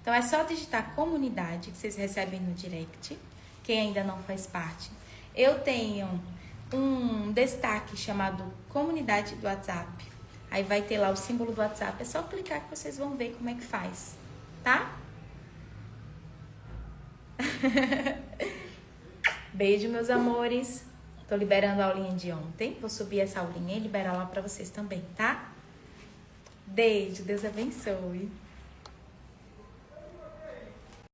Então, é só digitar comunidade, que vocês recebem no direct. Quem ainda não faz parte. Eu tenho um destaque chamado comunidade do WhatsApp. Aí vai ter lá o símbolo do WhatsApp. É só clicar que vocês vão ver como é que faz, tá? Beijo, meus amores. Tô liberando a aulinha de ontem. Vou subir essa aulinha e liberar lá pra vocês também, tá? Beijo, Deus abençoe.